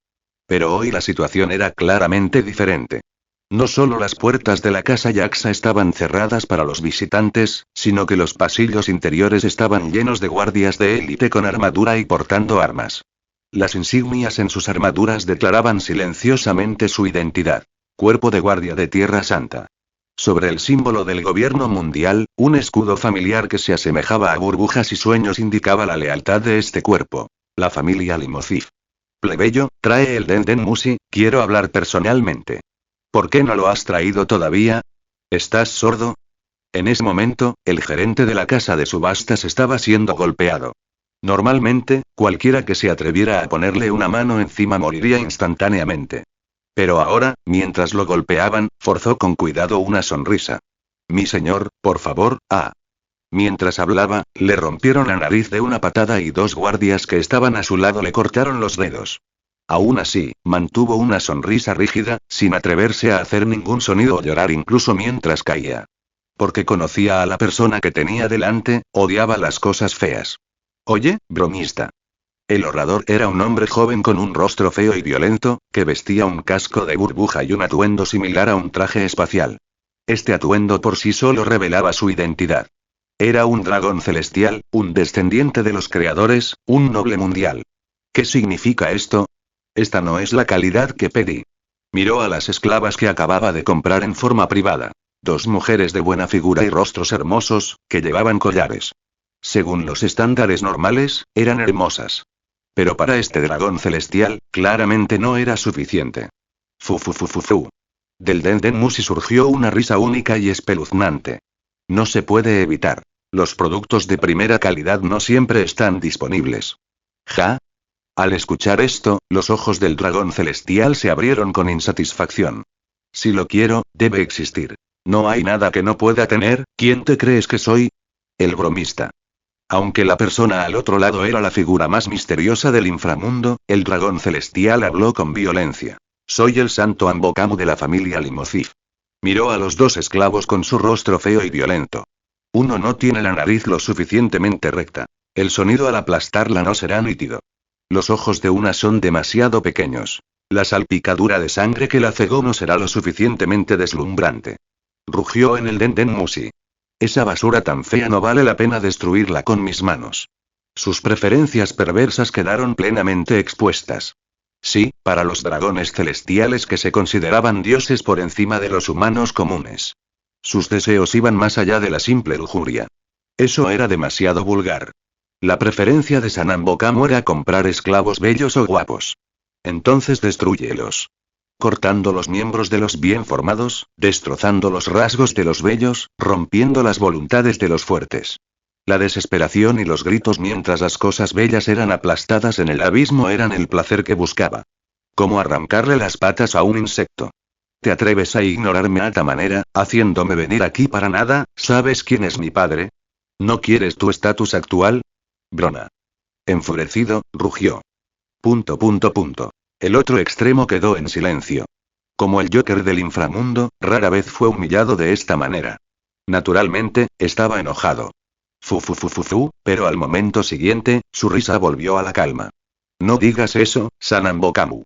Pero hoy la situación era claramente diferente. No solo las puertas de la casa Jaxa estaban cerradas para los visitantes, sino que los pasillos interiores estaban llenos de guardias de élite con armadura y portando armas. Las insignias en sus armaduras declaraban silenciosamente su identidad. Cuerpo de Guardia de Tierra Santa. Sobre el símbolo del gobierno mundial, un escudo familiar que se asemejaba a burbujas y sueños indicaba la lealtad de este cuerpo. La familia Limosif. Plebeyo, trae el den musi, quiero hablar personalmente. ¿Por qué no lo has traído todavía? ¿Estás sordo? En ese momento, el gerente de la casa de subastas estaba siendo golpeado. Normalmente, cualquiera que se atreviera a ponerle una mano encima moriría instantáneamente. Pero ahora, mientras lo golpeaban, forzó con cuidado una sonrisa. Mi señor, por favor, ah. Mientras hablaba, le rompieron la nariz de una patada y dos guardias que estaban a su lado le cortaron los dedos. Aún así, mantuvo una sonrisa rígida, sin atreverse a hacer ningún sonido o llorar incluso mientras caía. Porque conocía a la persona que tenía delante, odiaba las cosas feas. Oye, bromista. El orador era un hombre joven con un rostro feo y violento, que vestía un casco de burbuja y un atuendo similar a un traje espacial. Este atuendo por sí solo revelaba su identidad. Era un dragón celestial, un descendiente de los creadores, un noble mundial. ¿Qué significa esto? Esta no es la calidad que pedí. Miró a las esclavas que acababa de comprar en forma privada. Dos mujeres de buena figura y rostros hermosos, que llevaban collares. Según los estándares normales, eran hermosas. Pero para este dragón celestial, claramente no era suficiente. Fu. Del Den Musi surgió una risa única y espeluznante. No se puede evitar. Los productos de primera calidad no siempre están disponibles. ¿Ja? Al escuchar esto, los ojos del dragón celestial se abrieron con insatisfacción. Si lo quiero, debe existir. No hay nada que no pueda tener. ¿Quién te crees que soy? El bromista. Aunque la persona al otro lado era la figura más misteriosa del inframundo, el dragón celestial habló con violencia. Soy el santo Ambokamu de la familia Limosif. Miró a los dos esclavos con su rostro feo y violento. Uno no tiene la nariz lo suficientemente recta. El sonido al aplastarla no será nítido. Los ojos de una son demasiado pequeños. La salpicadura de sangre que la cegó no será lo suficientemente deslumbrante. Rugió en el Den Musi. Esa basura tan fea no vale la pena destruirla con mis manos. Sus preferencias perversas quedaron plenamente expuestas. Sí, para los dragones celestiales que se consideraban dioses por encima de los humanos comunes. Sus deseos iban más allá de la simple lujuria. Eso era demasiado vulgar. La preferencia de Sanambokamu era comprar esclavos bellos o guapos. Entonces destrúyelos. Cortando los miembros de los bien formados, destrozando los rasgos de los bellos, rompiendo las voluntades de los fuertes. La desesperación y los gritos mientras las cosas bellas eran aplastadas en el abismo eran el placer que buscaba. Como arrancarle las patas a un insecto. ¿Te atreves a ignorarme a tal manera, haciéndome venir aquí para nada? ¿Sabes quién es mi padre? ¿No quieres tu estatus actual? Brona. Enfurecido, rugió. El otro extremo quedó en silencio. Como el Joker del inframundo, rara vez fue humillado de esta manera. Naturalmente, estaba enojado. Pero al momento siguiente, su risa volvió a la calma. No digas eso, Sanambokamu.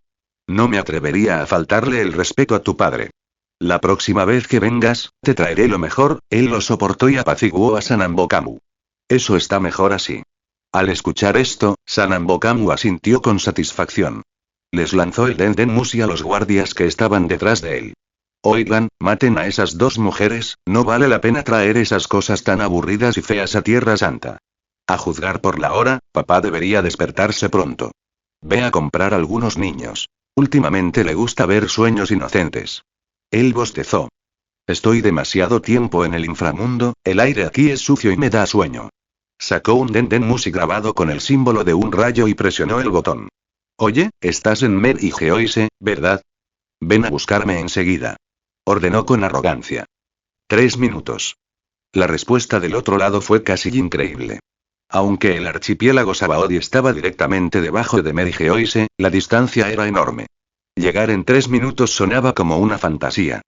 No me atrevería a faltarle el respeto a tu padre. La próxima vez que vengas, te traeré lo mejor. Él lo soportó y apaciguó a Sanambokamu. Eso está mejor así. Al escuchar esto, Sanambokamu asintió con satisfacción. Les lanzó el Den Musi a los guardias que estaban detrás de él. Oigan, maten a esas dos mujeres, no vale la pena traer esas cosas tan aburridas y feas a Tierra Santa. A juzgar por la hora, papá debería despertarse pronto. Ve a comprar algunos niños. Últimamente le gusta ver sueños inocentes. Él bostezó. Estoy demasiado tiempo en el inframundo, el aire aquí es sucio y me da sueño. Sacó un Den Musi grabado con el símbolo de un rayo y presionó el botón. Oye, estás en Mer y Geoise, ¿verdad? Ven a buscarme enseguida. Ordenó con arrogancia. 3 minutos. La respuesta del otro lado fue casi increíble. Aunque el archipiélago Sabaody estaba directamente debajo de Mer y Geoise, la distancia era enorme. Llegar en 3 minutos sonaba como una fantasía.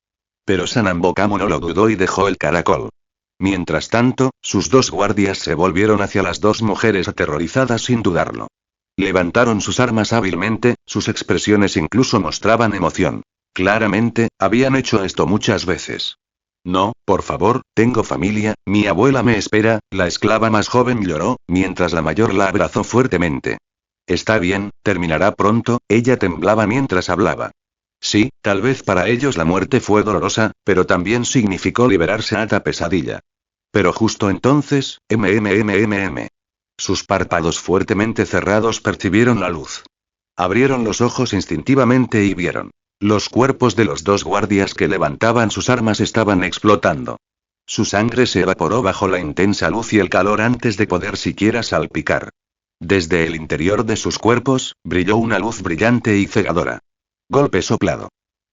Pero Sanambokamu no lo dudó y dejó el caracol. Mientras tanto, sus dos guardias se volvieron hacia las dos mujeres aterrorizadas sin dudarlo. Levantaron sus armas hábilmente, sus expresiones incluso mostraban emoción. Claramente, habían hecho esto muchas veces. No, por favor, tengo familia, mi abuela me espera. La esclava más joven lloró, mientras la mayor la abrazó fuertemente. Está bien, terminará pronto. Ella temblaba mientras hablaba. Sí, tal vez para ellos la muerte fue dolorosa, pero también significó liberarse a esta pesadilla. Pero justo entonces, Sus párpados fuertemente cerrados percibieron la luz. Abrieron los ojos instintivamente y vieron. Los cuerpos de los dos guardias que levantaban sus armas estaban explotando. Su sangre se evaporó bajo la intensa luz y el calor antes de poder siquiera salpicar. Desde el interior de sus cuerpos, brilló una luz brillante y cegadora. Golpe soplado.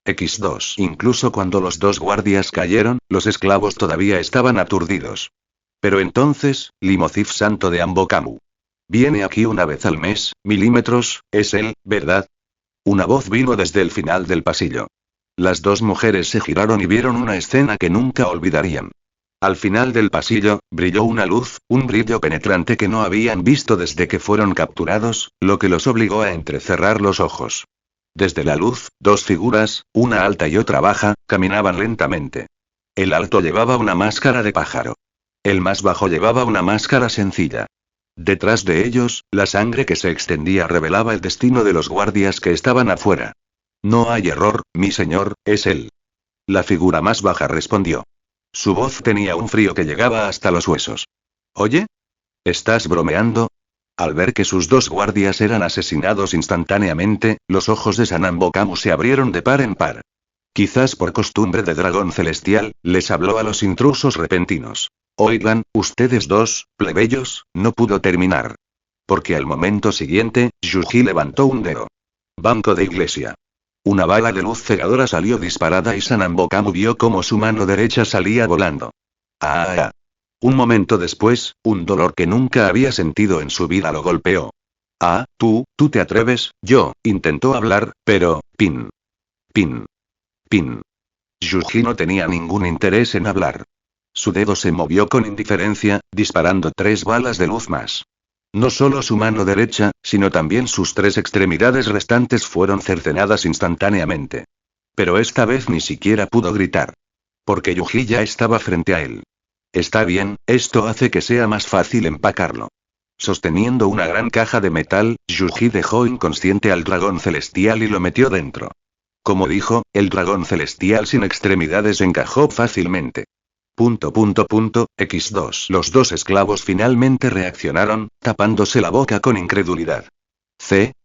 X2. Incluso cuando los dos guardias cayeron, los esclavos todavía estaban aturdidos. Pero entonces, Limocif santo de Ambocamu. Viene aquí una vez al mes, milímetros, es él, ¿verdad? Una voz vino desde el final del pasillo. Las dos mujeres se giraron y vieron una escena que nunca olvidarían. Al final del pasillo, brilló una luz, un brillo penetrante que no habían visto desde que fueron capturados, lo que los obligó a entrecerrar los ojos. Desde la luz, dos figuras, una alta y otra baja, caminaban lentamente. El alto llevaba una máscara de pájaro. El más bajo llevaba una máscara sencilla. Detrás de ellos, la sangre que se extendía revelaba el destino de los guardias que estaban afuera. No hay error, mi señor, es él. La figura más baja respondió. Su voz tenía un frío que llegaba hasta los huesos. ¿Oye? ¿Estás bromeando? Al ver que sus dos guardias eran asesinados instantáneamente, los ojos de Sanambocamu se abrieron de par en par. Quizás por costumbre de dragón celestial, les habló a los intrusos repentinos. Oigan, ustedes dos, plebeyos, no pudo terminar. Porque al momento siguiente, Yuji levantó un dedo. Banco de iglesia. Una bala de luz cegadora salió disparada y Sanambocamu vio cómo su mano derecha salía volando. ¡Ah! Un momento después, un dolor que nunca había sentido en su vida lo golpeó. Ah, tú te atreves, intentó hablar, pero, pin. Yuji no tenía ningún interés en hablar. Su dedo se movió con indiferencia, disparando 3 balas de luz más. No solo su mano derecha, sino también sus 3 extremidades restantes fueron cercenadas instantáneamente. Pero esta vez ni siquiera pudo gritar. Porque Yuji ya estaba frente a él. Está bien, esto hace que sea más fácil empacarlo. Sosteniendo una gran caja de metal, Yuji dejó inconsciente al dragón celestial y lo metió dentro. Como dijo, el dragón celestial sin extremidades encajó fácilmente. X2. Los dos esclavos finalmente reaccionaron, tapándose la boca con incredulidad.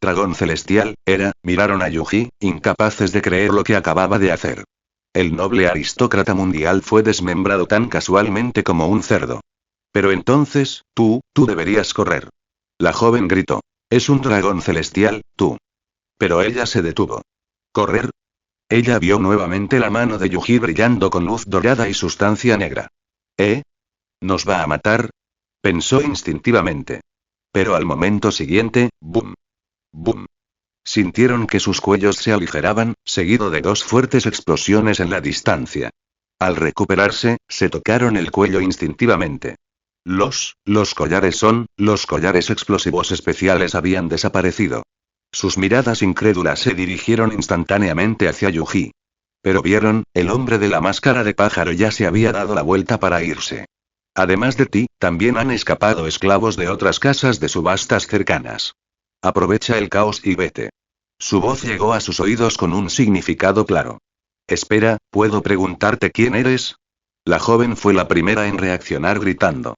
Dragón celestial, miraron a Yuji, incapaces de creer lo que acababa de hacer. El noble aristócrata mundial fue desmembrado tan casualmente como un cerdo. Pero entonces, tú deberías correr. La joven gritó. Es un dragón celestial, tú. Pero ella se detuvo. ¿Correr? Ella vio nuevamente la mano de Yuji brillando con luz dorada y sustancia negra. ¿Nos va a matar? Pensó instintivamente. Pero al momento siguiente, ¡bum! ¡Bum! Sintieron que sus cuellos se aligeraban, seguido de 2 fuertes explosiones en la distancia. Al recuperarse, se tocaron el cuello instintivamente. Los collares explosivos especiales habían desaparecido. Sus miradas incrédulas se dirigieron instantáneamente hacia Yuji. Pero vieron, el hombre de la máscara de pájaro ya se había dado la vuelta para irse. Además de ti, también han escapado esclavos de otras casas de subastas cercanas. Aprovecha el caos y vete. Su voz llegó a sus oídos con un significado claro. Espera, ¿puedo preguntarte quién eres? La joven fue la primera en reaccionar gritando.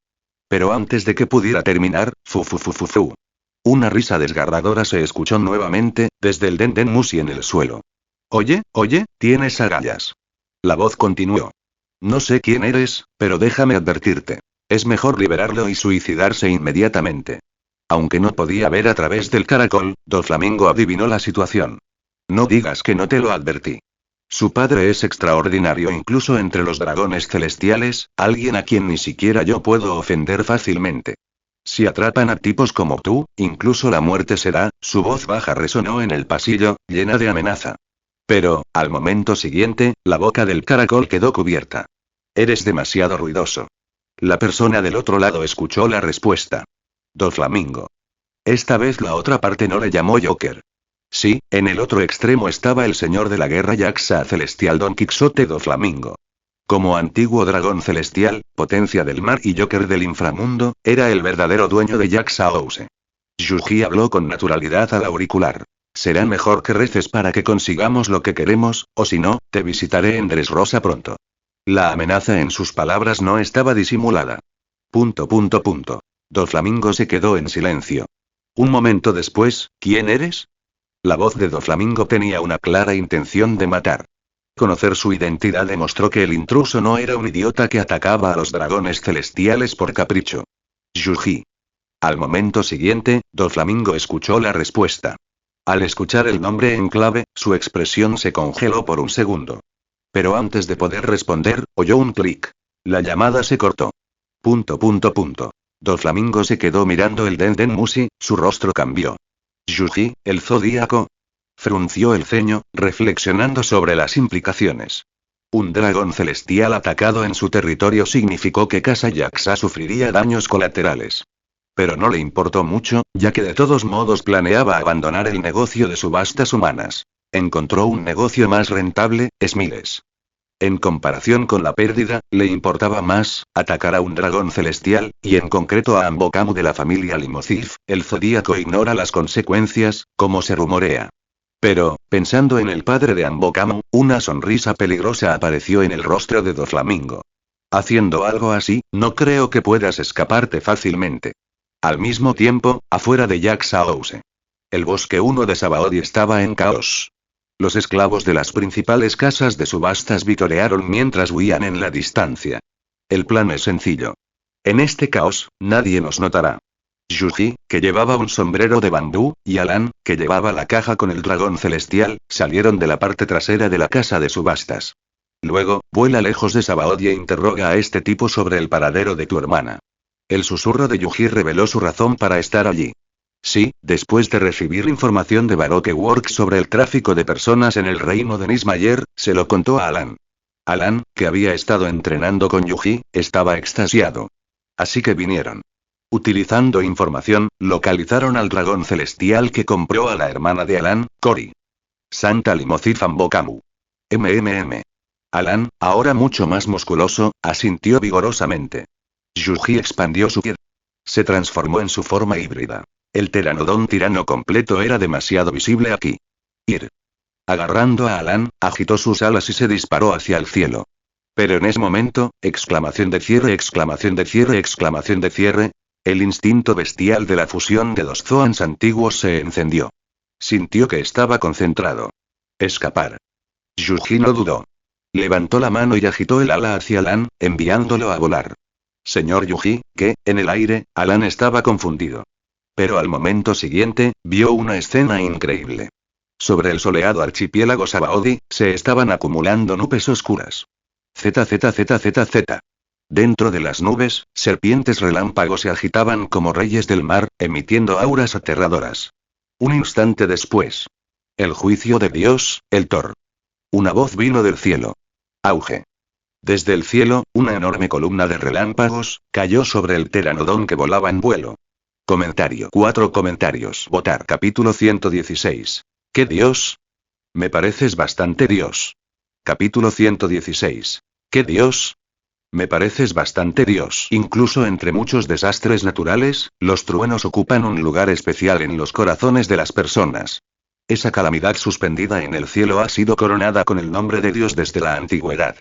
Pero antes de que pudiera terminar, fu. Una risa desgarradora se escuchó nuevamente, desde el Denden Mushi en el suelo. Oye, tienes agallas. La voz continuó. No sé quién eres, pero déjame advertirte. Es mejor liberarlo y suicidarse inmediatamente. Aunque no podía ver a través del caracol, Doflamingo adivinó la situación. No digas que no te lo advertí. Su padre es extraordinario incluso entre los dragones celestiales, alguien a quien ni siquiera yo puedo ofender fácilmente. Si atrapan a tipos como tú, incluso la muerte será, su voz baja resonó en el pasillo, llena de amenaza. Pero, al momento siguiente, la boca del caracol quedó cubierta. Eres demasiado ruidoso. La persona del otro lado escuchó la respuesta. Doflamingo. Esta vez la otra parte no le llamó Joker. Sí, en el otro extremo estaba el señor de la guerra Yaxa celestial Don Quixote Doflamingo. Como antiguo dragón celestial, potencia del mar y Joker del inframundo, era el verdadero dueño de Yaxa Ouse. Yuji habló con naturalidad al auricular. Será mejor que reces para que consigamos lo que queremos, o si no, te visitaré en Dressrosa pronto. La amenaza en sus palabras no estaba disimulada. Doflamingo se quedó en silencio. Un momento después, ¿quién eres? La voz de Doflamingo tenía una clara intención de matar. Conocer su identidad demostró que el intruso no era un idiota que atacaba a los dragones celestiales por capricho. Yuji. Al momento siguiente, Doflamingo escuchó la respuesta. Al escuchar el nombre en clave, su expresión se congeló por un segundo. Pero antes de poder responder, oyó un clic. La llamada se cortó. Doflamingo se quedó mirando el Den Mushi, su rostro cambió. Yuji, el zodíaco. Frunció el ceño, reflexionando sobre las implicaciones. Un dragón celestial atacado en su territorio significó que Casa Yaxa sufriría daños colaterales. Pero no le importó mucho, ya que de todos modos planeaba abandonar el negocio de subastas humanas. Encontró un negocio más rentable, Smiles. En comparación con la pérdida, le importaba más atacar a un dragón celestial, y en concreto a Ambokamu de la familia Limocif. El zodíaco ignora las consecuencias, como se rumorea. Pero, pensando en el padre de Ambokamu, una sonrisa peligrosa apareció en el rostro de Doflamingo. Haciendo algo así, no creo que puedas escaparte fácilmente. Al mismo tiempo, afuera de Jaxaouse. El bosque 1 de Sabaody estaba en caos. Los esclavos de las principales casas de subastas vitorearon mientras huían en la distancia. El plan es sencillo. En este caos, nadie nos notará. Yuji, que llevaba un sombrero de bambú, y Alan, que llevaba la caja con el dragón celestial, salieron de la parte trasera de la casa de subastas. Luego, vuela lejos de Sabaody e interroga a este tipo sobre el paradero de tu hermana. El susurro de Yuji reveló su razón para estar allí. Sí, después de recibir información de Baroque Works sobre el tráfico de personas en el reino de Nismayer, se lo contó a Alan. Alan, que había estado entrenando con Yuji, estaba extasiado. Así que vinieron. Utilizando información, localizaron al dragón celestial que compró a la hermana de Alan, Cory. Santa Limocif Ambokamu. Alan, ahora mucho más musculoso, asintió vigorosamente. Yuji expandió su piel. Se transformó en su forma híbrida. El pteranodón tirano completo era demasiado visible aquí. Ir. Agarrando a Alan, agitó sus alas y se disparó hacia el cielo. Pero en ese momento, exclamación de cierre, exclamación de cierre, exclamación de cierre. El instinto bestial de la fusión de dos Zoans antiguos se encendió. Sintió que estaba concentrado. Escapar. Yuji no dudó. Levantó la mano y agitó el ala hacia Alan, enviándolo a volar. Señor Yuji, que, en el aire, Alan estaba confundido. Pero al momento siguiente, vio una escena increíble. Sobre el soleado archipiélago Sabaody, se estaban acumulando nubes oscuras. ZZZZZ. Dentro de las nubes, serpientes relámpagos se agitaban como reyes del mar, emitiendo auras aterradoras. Un instante después. El juicio de Dios, el Thor. Una voz vino del cielo. Auge. Desde el cielo, una enorme columna de relámpagos cayó sobre el pteranodón que volaba en vuelo. Comentario. 4 comentarios. Votar. Capítulo 116. ¿Qué Dios? Me pareces bastante Dios. Capítulo 116. ¿Qué Dios? Me pareces bastante Dios. Incluso entre muchos desastres naturales, los truenos ocupan un lugar especial en los corazones de las personas. Esa calamidad suspendida en el cielo ha sido coronada con el nombre de Dios desde la antigüedad.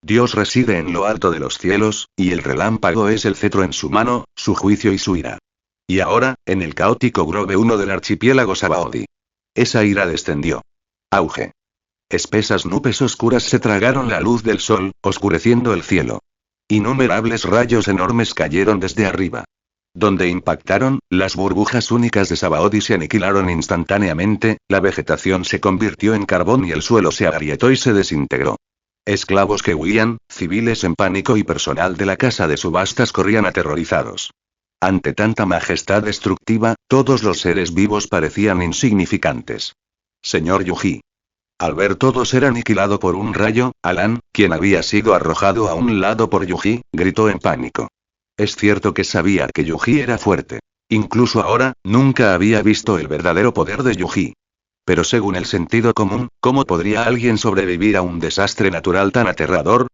Dios reside en lo alto de los cielos, y el relámpago es el cetro en su mano, su juicio y su ira. Y ahora, en el caótico Grove 1 del archipiélago Sabaody. Esa ira descendió. Auge. Espesas nubes oscuras se tragaron la luz del sol, oscureciendo el cielo. Innumerables rayos enormes cayeron desde arriba. Donde impactaron, las burbujas únicas de Sabaody se aniquilaron instantáneamente, la vegetación se convirtió en carbón y el suelo se agrietó y se desintegró. Esclavos que huían, civiles en pánico y personal de la casa de subastas corrían aterrorizados. Ante tanta majestad destructiva, todos los seres vivos parecían insignificantes. Señor Yuji. Al ver todo ser aniquilado por un rayo, Alan, quien había sido arrojado a un lado por Yuji, gritó en pánico. Es cierto que sabía que Yuji era fuerte. Incluso ahora, nunca había visto el verdadero poder de Yuji. Pero según el sentido común, ¿cómo podría alguien sobrevivir a un desastre natural tan aterrador?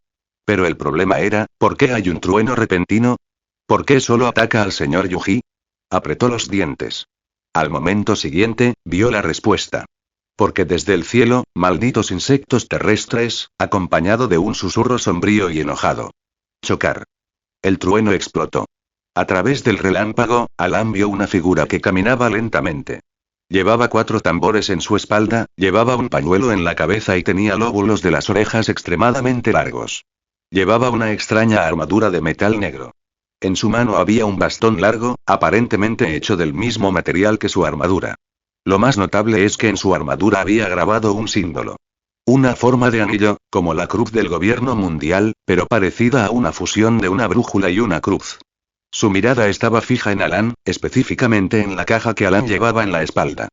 Pero el problema era, ¿por qué hay un trueno repentino? ¿Por qué solo ataca al señor Yuji? Apretó los dientes. Al momento siguiente, vio la respuesta. Porque desde el cielo, malditos insectos terrestres, acompañado de un susurro sombrío y enojado. Chocar. El trueno explotó. A través del relámpago, Alan vio una figura que caminaba lentamente. Llevaba 4 tambores en su espalda, llevaba un pañuelo en la cabeza y tenía lóbulos de las orejas extremadamente largos. Llevaba una extraña armadura de metal negro. En su mano había un bastón largo, aparentemente hecho del mismo material que su armadura. Lo más notable es que en su armadura había grabado un símbolo. Una forma de anillo, como la cruz del gobierno mundial, pero parecida a una fusión de una brújula y una cruz. Su mirada estaba fija en Alan, específicamente en la caja que Alan llevaba en la espalda.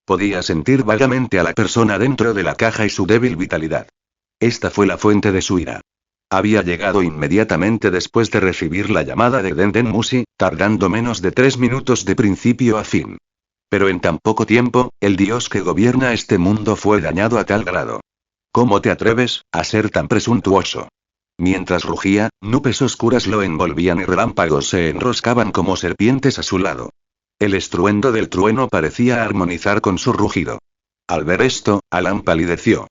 Podía sentir vagamente a la persona dentro de la caja y su débil vitalidad. Esta fue la fuente de su ira. Había llegado inmediatamente después de recibir la llamada de Denden Musi, tardando menos de 3 minutos de principio a fin. Pero en tan poco tiempo, el dios que gobierna este mundo fue dañado a tal grado. ¿Cómo te atreves a ser tan presuntuoso? Mientras rugía, nubes oscuras lo envolvían y relámpagos se enroscaban como serpientes a su lado. El estruendo del trueno parecía armonizar con su rugido. Al ver esto, Alan palideció.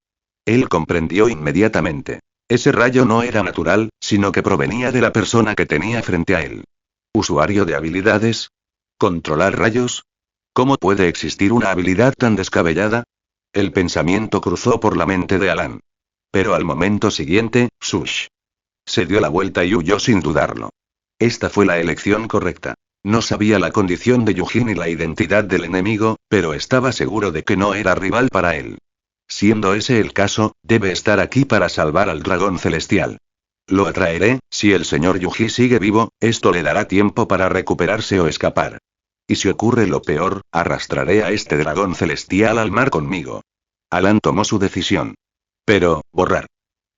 Él comprendió inmediatamente. Ese rayo no era natural, sino que provenía de la persona que tenía frente a él. ¿Usuario de habilidades? ¿Controlar rayos? ¿Cómo puede existir una habilidad tan descabellada? El pensamiento cruzó por la mente de Alan. Pero al momento siguiente, Sush se dio la vuelta y huyó sin dudarlo. Esta fue la elección correcta. No sabía la condición de Yuji ni la identidad del enemigo, pero estaba seguro de que no era rival para él. Siendo ese el caso, debe estar aquí para salvar al dragón celestial. Lo atraeré, si el señor Yuji sigue vivo, esto le dará tiempo para recuperarse o escapar. Y si ocurre lo peor, arrastraré a este dragón celestial al mar conmigo. Alan tomó su decisión. Pero, borrar.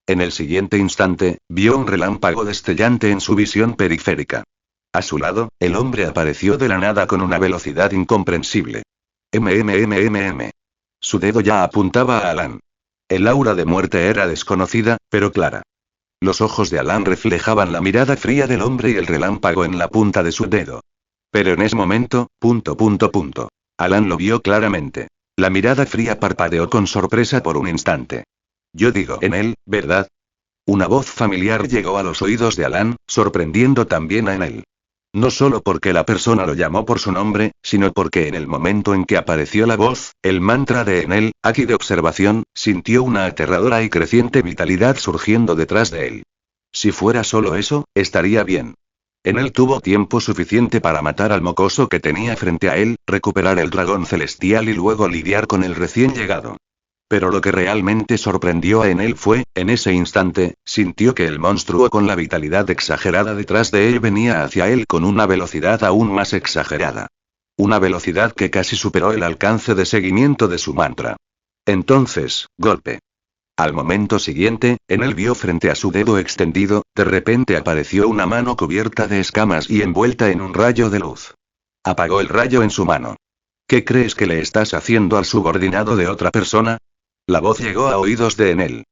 En el siguiente instante, vio un relámpago destellante en su visión periférica. A su lado, el hombre apareció de la nada con una velocidad incomprensible. MMMMM. Su dedo ya apuntaba a Alan. El aura de muerte era desconocida, pero clara. Los ojos de Alan reflejaban la mirada fría del hombre y el relámpago en la punta de su dedo. Pero en ese momento, Alan lo vio claramente. La mirada fría parpadeó con sorpresa por un instante. Yo digo en él, ¿verdad? Una voz familiar llegó a los oídos de Alan, sorprendiendo también a Enel. No solo porque la persona lo llamó por su nombre, sino porque en el momento en que apareció la voz, el mantra de Enel, Aki de observación, sintió una aterradora y creciente vitalidad surgiendo detrás de él. Si fuera solo eso, estaría bien. Enel tuvo tiempo suficiente para matar al mocoso que tenía frente a él, recuperar el dragón celestial y luego lidiar con el recién llegado. Pero lo que realmente sorprendió a Enel fue, en ese instante, sintió que el monstruo con la vitalidad exagerada detrás de él venía hacia él con una velocidad aún más exagerada. Una velocidad que casi superó el alcance de seguimiento de su mantra. Entonces, golpe. Al momento siguiente, Enel vio frente a su dedo extendido, de repente apareció una mano cubierta de escamas y envuelta en un rayo de luz. Apagó el rayo en su mano. ¿Qué crees que le estás haciendo al subordinado de otra persona? La voz llegó a oídos de Enel.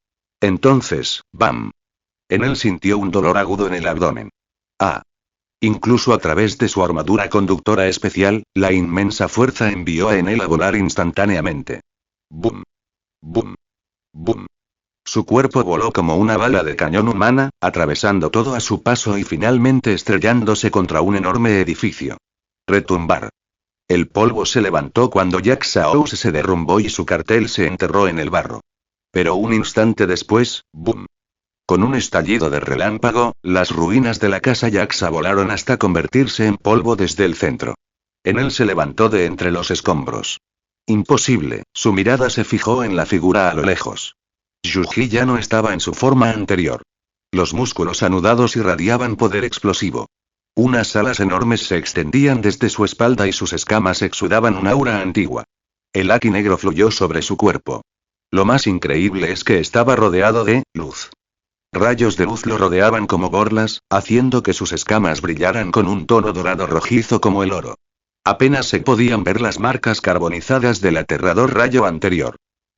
Entonces, ¡bam! Enel sintió un dolor agudo en el abdomen. ¡Ah! Incluso a través de su armadura conductora especial, la inmensa fuerza envió a Enel a volar instantáneamente. ¡Bum! ¡Bum! ¡Bum! Su cuerpo voló como una bala de cañón humana, atravesando todo a su paso y finalmente estrellándose contra un enorme edificio. Retumbar. El polvo se levantó cuando Jack Saouz se derrumbó y su cartel se enterró en el barro. Pero un instante después, ¡boom! Con un estallido de relámpago, las ruinas de la casa Jaxa volaron hasta convertirse en polvo desde el centro. Enel se levantó de entre los escombros. Imposible, su mirada se fijó en la figura a lo lejos. Yuji ya no estaba en su forma anterior. Los músculos anudados irradiaban poder explosivo. Unas alas enormes se extendían desde su espalda y sus escamas exudaban un aura antigua. El Aki negro fluyó sobre su cuerpo. Lo más increíble es que estaba rodeado de luz. Rayos de luz lo rodeaban como borlas, haciendo que sus escamas brillaran con un tono dorado rojizo como el oro. Apenas se podían ver las marcas carbonizadas del aterrador rayo anterior.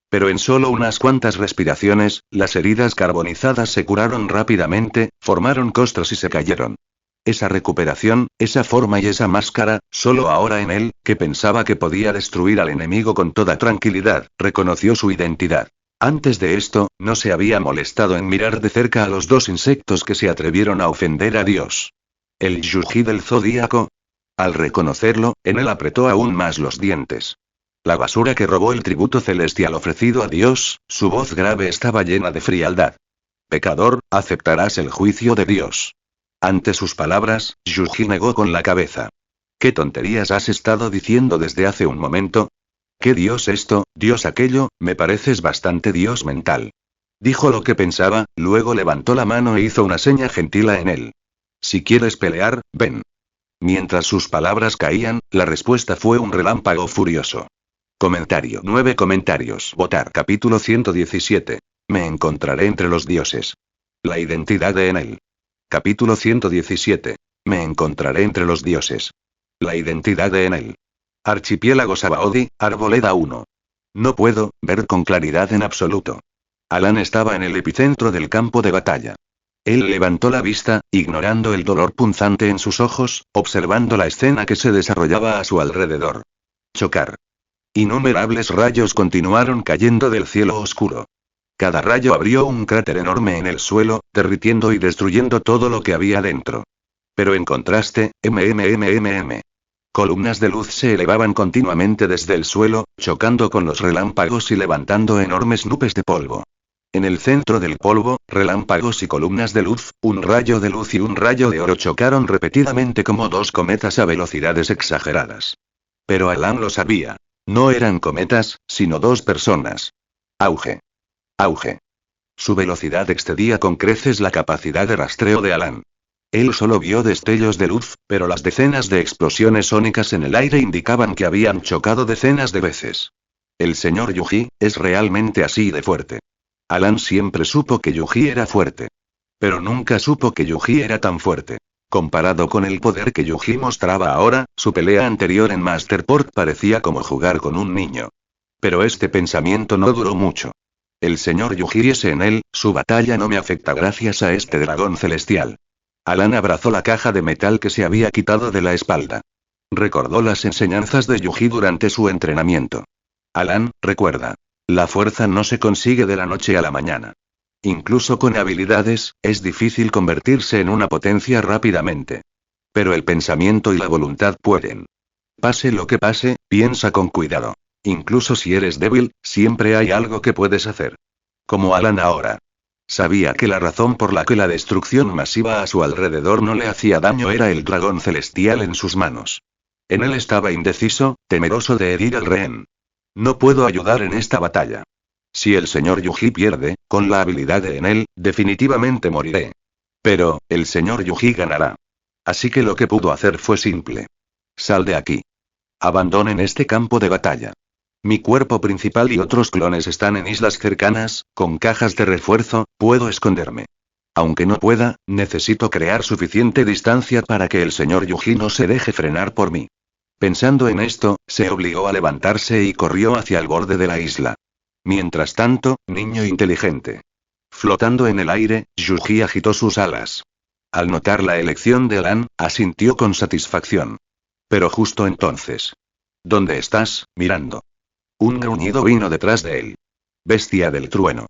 Pero en solo unas cuantas respiraciones, las heridas carbonizadas se curaron rápidamente, formaron costros y se cayeron. Esa recuperación, esa forma y esa máscara, solo ahora en él, que pensaba que podía destruir al enemigo con toda tranquilidad, reconoció su identidad. Antes de esto, no se había molestado en mirar de cerca a los dos insectos que se atrevieron a ofender a Dios. El Yuji del Zodíaco. Al reconocerlo, Enel apretó aún más los dientes. La basura que robó el tributo celestial ofrecido a Dios, su voz grave estaba llena de frialdad. Pecador, aceptarás el juicio de Dios. Ante sus palabras, Yuji negó con la cabeza. ¿Qué tonterías has estado diciendo desde hace un momento? ¿Qué Dios esto, Dios aquello? Me pareces bastante Dios mental. Dijo lo que pensaba, luego levantó la mano e hizo una seña gentil en él. Si quieres pelear, ven. Mientras sus palabras caían, la respuesta fue un relámpago furioso. Comentario. 9 comentarios. Votar. Capítulo 117. Me encontraré entre los dioses. La identidad de Enel. Capítulo 117. Me encontraré entre los dioses. La identidad de Enel. Archipiélago Sabaody, Arboleda 1. No puedo ver con claridad en absoluto. Alan estaba en el epicentro del campo de batalla. Él levantó la vista, ignorando el dolor punzante en sus ojos, observando la escena que se desarrollaba a su alrededor. Chocar. Innumerables rayos continuaron cayendo del cielo oscuro. Cada rayo abrió un cráter enorme en el suelo, derritiendo y destruyendo todo lo que había dentro. Pero en contraste, columnas de luz se elevaban continuamente desde el suelo, chocando con los relámpagos y levantando enormes nubes de polvo. En el centro del polvo, relámpagos y columnas de luz, un rayo de luz y un rayo de oro chocaron repetidamente como dos cometas a velocidades exageradas. Pero Alan lo sabía. No eran cometas, sino dos personas. Auge. Auge. Su velocidad excedía con creces la capacidad de rastreo de Alan. Él solo vio destellos de luz, pero las decenas de explosiones sónicas en el aire indicaban que habían chocado decenas de veces. El señor Yuji, es realmente así de fuerte. Alan siempre supo que Yuji era fuerte. Pero nunca supo que Yuji era tan fuerte. Comparado con el poder que Yuji mostraba ahora, su pelea anterior en Masterport parecía como jugar con un niño. Pero este pensamiento no duró mucho. El señor Yuji es en él, su batalla no me afecta gracias a este dragón celestial. Alan abrazó la caja de metal que se había quitado de la espalda. Recordó las enseñanzas de Yuji durante su entrenamiento. Alan, recuerda. La fuerza no se consigue de la noche a la mañana. Incluso con habilidades, es difícil convertirse en una potencia rápidamente. Pero el pensamiento y la voluntad pueden. Pase lo que pase, piensa con cuidado. Incluso si eres débil, siempre hay algo que puedes hacer. Como Alan ahora. Sabía que la razón por la que la destrucción masiva a su alrededor no le hacía daño era el dragón celestial en sus manos. En él estaba indeciso, temeroso de herir al rehén. No puedo ayudar en esta batalla. Si el señor Yuji pierde, con la habilidad de Enel, definitivamente moriré. Pero, el señor Yuji ganará. Así que lo que pudo hacer fue simple. Sal de aquí. Abandonen este campo de batalla. Mi cuerpo principal y otros clones están en islas cercanas, con cajas de refuerzo, puedo esconderme. Aunque no pueda, necesito crear suficiente distancia para que el señor Yuji no se deje frenar por mí. Pensando en esto, se obligó a levantarse y corrió hacia el borde de la isla. Mientras tanto, niño inteligente. Flotando en el aire, Yuji agitó sus alas. Al notar la elección de Alan, asintió con satisfacción. Pero justo entonces. ¿Dónde estás, mirando? Un gruñido vino detrás de él. Bestia del trueno.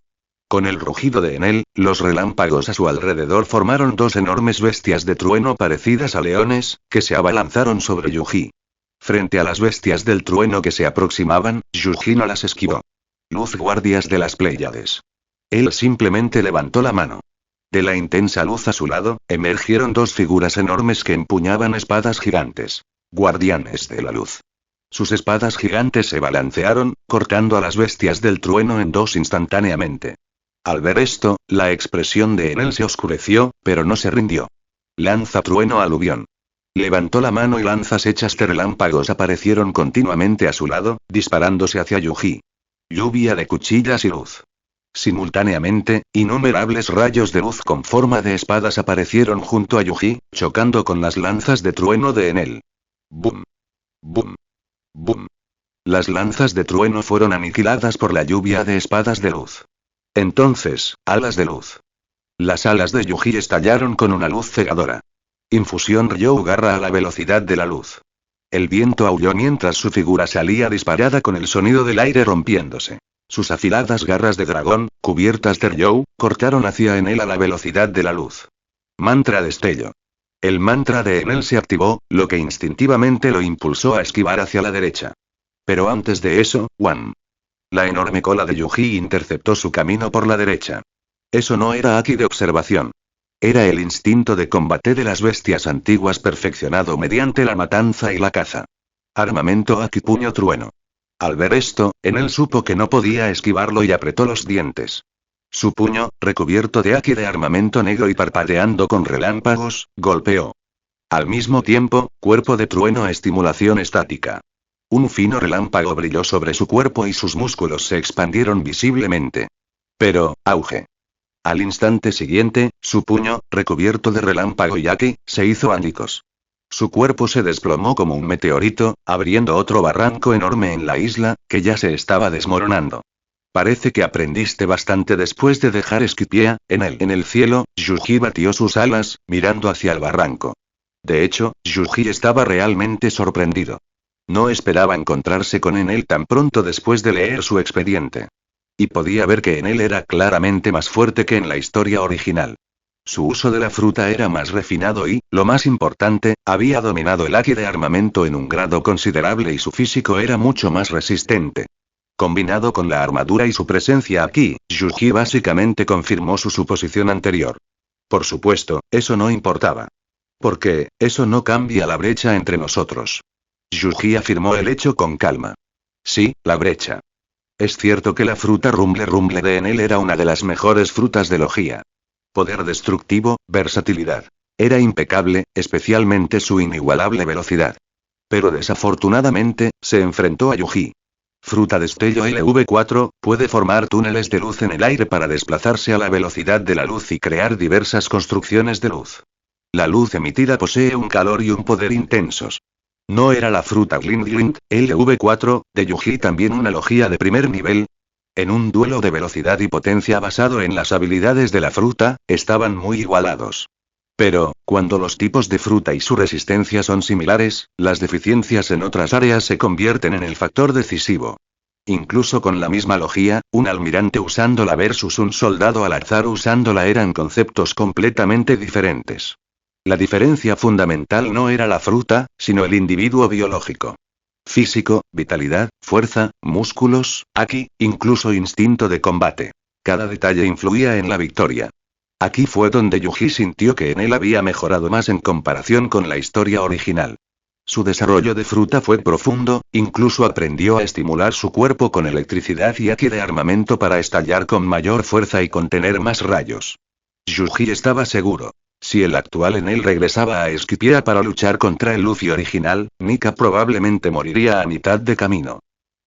Con el rugido de Enel, los relámpagos a su alrededor formaron dos enormes bestias de trueno parecidas a leones, que se abalanzaron sobre Yuji. Frente a las bestias del trueno que se aproximaban, Yuji no las esquivó. Luz guardias de las Pléyades. Él simplemente levantó la mano. De la intensa luz a su lado, emergieron dos figuras enormes que empuñaban espadas gigantes. Guardianes de la luz. Sus espadas gigantes se balancearon, cortando a las bestias del trueno en dos instantáneamente. Al ver esto, la expresión de Enel se oscureció, pero no se rindió. Lanza trueno aluvión. Levantó la mano y lanzas hechas de relámpagos aparecieron continuamente a su lado, disparándose hacia Yuji. Lluvia de cuchillas y luz. Simultáneamente, innumerables rayos de luz con forma de espadas aparecieron junto a Yuji, chocando con las lanzas de trueno de Enel. ¡Bum! ¡Bum! ¡Bum! Las lanzas de trueno fueron aniquiladas por la lluvia de espadas de luz. Entonces, alas de luz. Las alas de Yuji estallaron con una luz cegadora. Infusión Ryou garra a la velocidad de la luz. El viento aulló mientras su figura salía disparada con el sonido del aire rompiéndose. Sus afiladas garras de dragón, cubiertas de Ryou, cortaron hacia Enel a la velocidad de la luz. Mantra destello. El mantra de Enel se activó, lo que instintivamente lo impulsó a esquivar hacia la derecha. Pero antes de eso, Wan. La enorme cola de Yuji interceptó su camino por la derecha. Eso no era Aki de observación. Era el instinto de combate de las bestias antiguas perfeccionado mediante la matanza y la caza. Armamento Aki puño trueno. Al ver esto, Enel supo que no podía esquivarlo y apretó los dientes. Su puño, recubierto de Aki de armamento negro y parpadeando con relámpagos, golpeó. Al mismo tiempo, cuerpo de trueno estimulación estática. Un fino relámpago brilló sobre su cuerpo y sus músculos se expandieron visiblemente. Pero, auge. Al instante siguiente, su puño, recubierto de relámpago y Aki, se hizo añicos. Su cuerpo se desplomó como un meteorito, abriendo otro barranco enorme en la isla, que ya se estaba desmoronando. Parece que aprendiste bastante después de dejar Skypiea. En el cielo, Yuji batió sus alas, mirando hacia el barranco. De hecho, Yuji estaba realmente sorprendido. No esperaba encontrarse con Enel tan pronto después de leer su expediente. Y podía ver que Enel era claramente más fuerte que en la historia original. Su uso de la fruta era más refinado y, lo más importante, había dominado el Aki de armamento en un grado considerable y su físico era mucho más resistente. Combinado con la armadura y su presencia aquí, Yuji básicamente confirmó su suposición anterior. Por supuesto, eso no importaba. Porque, eso no cambia la brecha entre nosotros. Yuji afirmó el hecho con calma. Sí, la brecha. Es cierto que la fruta rumble de Enel era una de las mejores frutas de Logia. Poder destructivo, versatilidad. Era impecable, especialmente su inigualable velocidad. Pero desafortunadamente, se enfrentó a Yuji. Fruta destello LV4, puede formar túneles de luz en el aire para desplazarse a la velocidad de la luz y crear diversas construcciones de luz. La luz emitida posee un calor y un poder intensos. ¿No era la fruta Glint LV4, de Yuji también una logia de primer nivel? En un duelo de velocidad y potencia basado en las habilidades de la fruta, estaban muy igualados. Pero, cuando los tipos de fruta y su resistencia son similares, las deficiencias en otras áreas se convierten en el factor decisivo. Incluso con la misma logia, un almirante usándola versus un soldado al azar usándola eran conceptos completamente diferentes. La diferencia fundamental no era la fruta, sino el individuo biológico. Físico, vitalidad, fuerza, músculos, Aki, incluso instinto de combate. Cada detalle influía en la victoria. Aquí fue donde Yuji sintió que en él había mejorado más en comparación con la historia original. Su desarrollo de fruta fue profundo, incluso aprendió a estimular su cuerpo con electricidad y Aki de armamento para estallar con mayor fuerza y contener más rayos. Yuji estaba seguro. Si el actual Enel regresaba a Skypiea para luchar contra el Luffy original, Nika probablemente moriría a mitad de camino.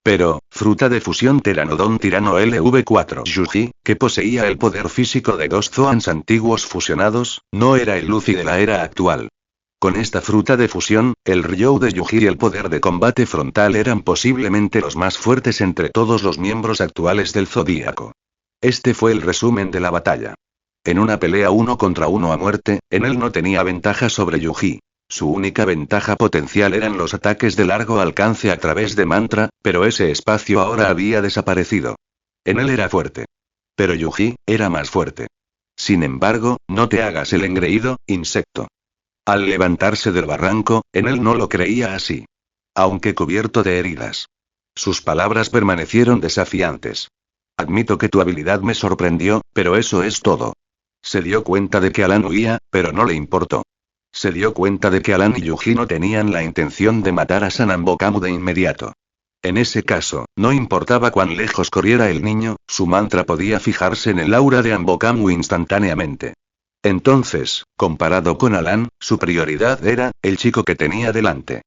Pero, fruta de fusión Pteranodon tirano LV4 Yuji, que poseía el poder físico de dos Zoans antiguos fusionados, no era el Luffy de la era actual. Con esta fruta de fusión, el Ryou de Yuji y el poder de combate frontal eran posiblemente los más fuertes entre todos los miembros actuales del Zodíaco. Este fue el resumen de la batalla. En una pelea 1 contra 1 a muerte, Enel no tenía ventaja sobre Yuji. Su única ventaja potencial eran los ataques de largo alcance a través de mantra, pero ese espacio ahora había desaparecido. Enel era fuerte. Pero Yuji, era más fuerte. Sin embargo, no te hagas el engreído, insecto. Al levantarse del barranco, Enel no lo creía así. Aunque cubierto de heridas. Sus palabras permanecieron desafiantes. Admito que tu habilidad me sorprendió, pero eso es todo. Se dio cuenta de que Alan huía, pero no le importó. Se dio cuenta de que Alan y Yuji no tenían la intención de matar a Sanambokamu de inmediato. En ese caso, no importaba cuán lejos corriera el niño, su mantra podía fijarse en el aura de Ambokamu instantáneamente. Entonces, comparado con Alan, su prioridad era, el chico que tenía delante.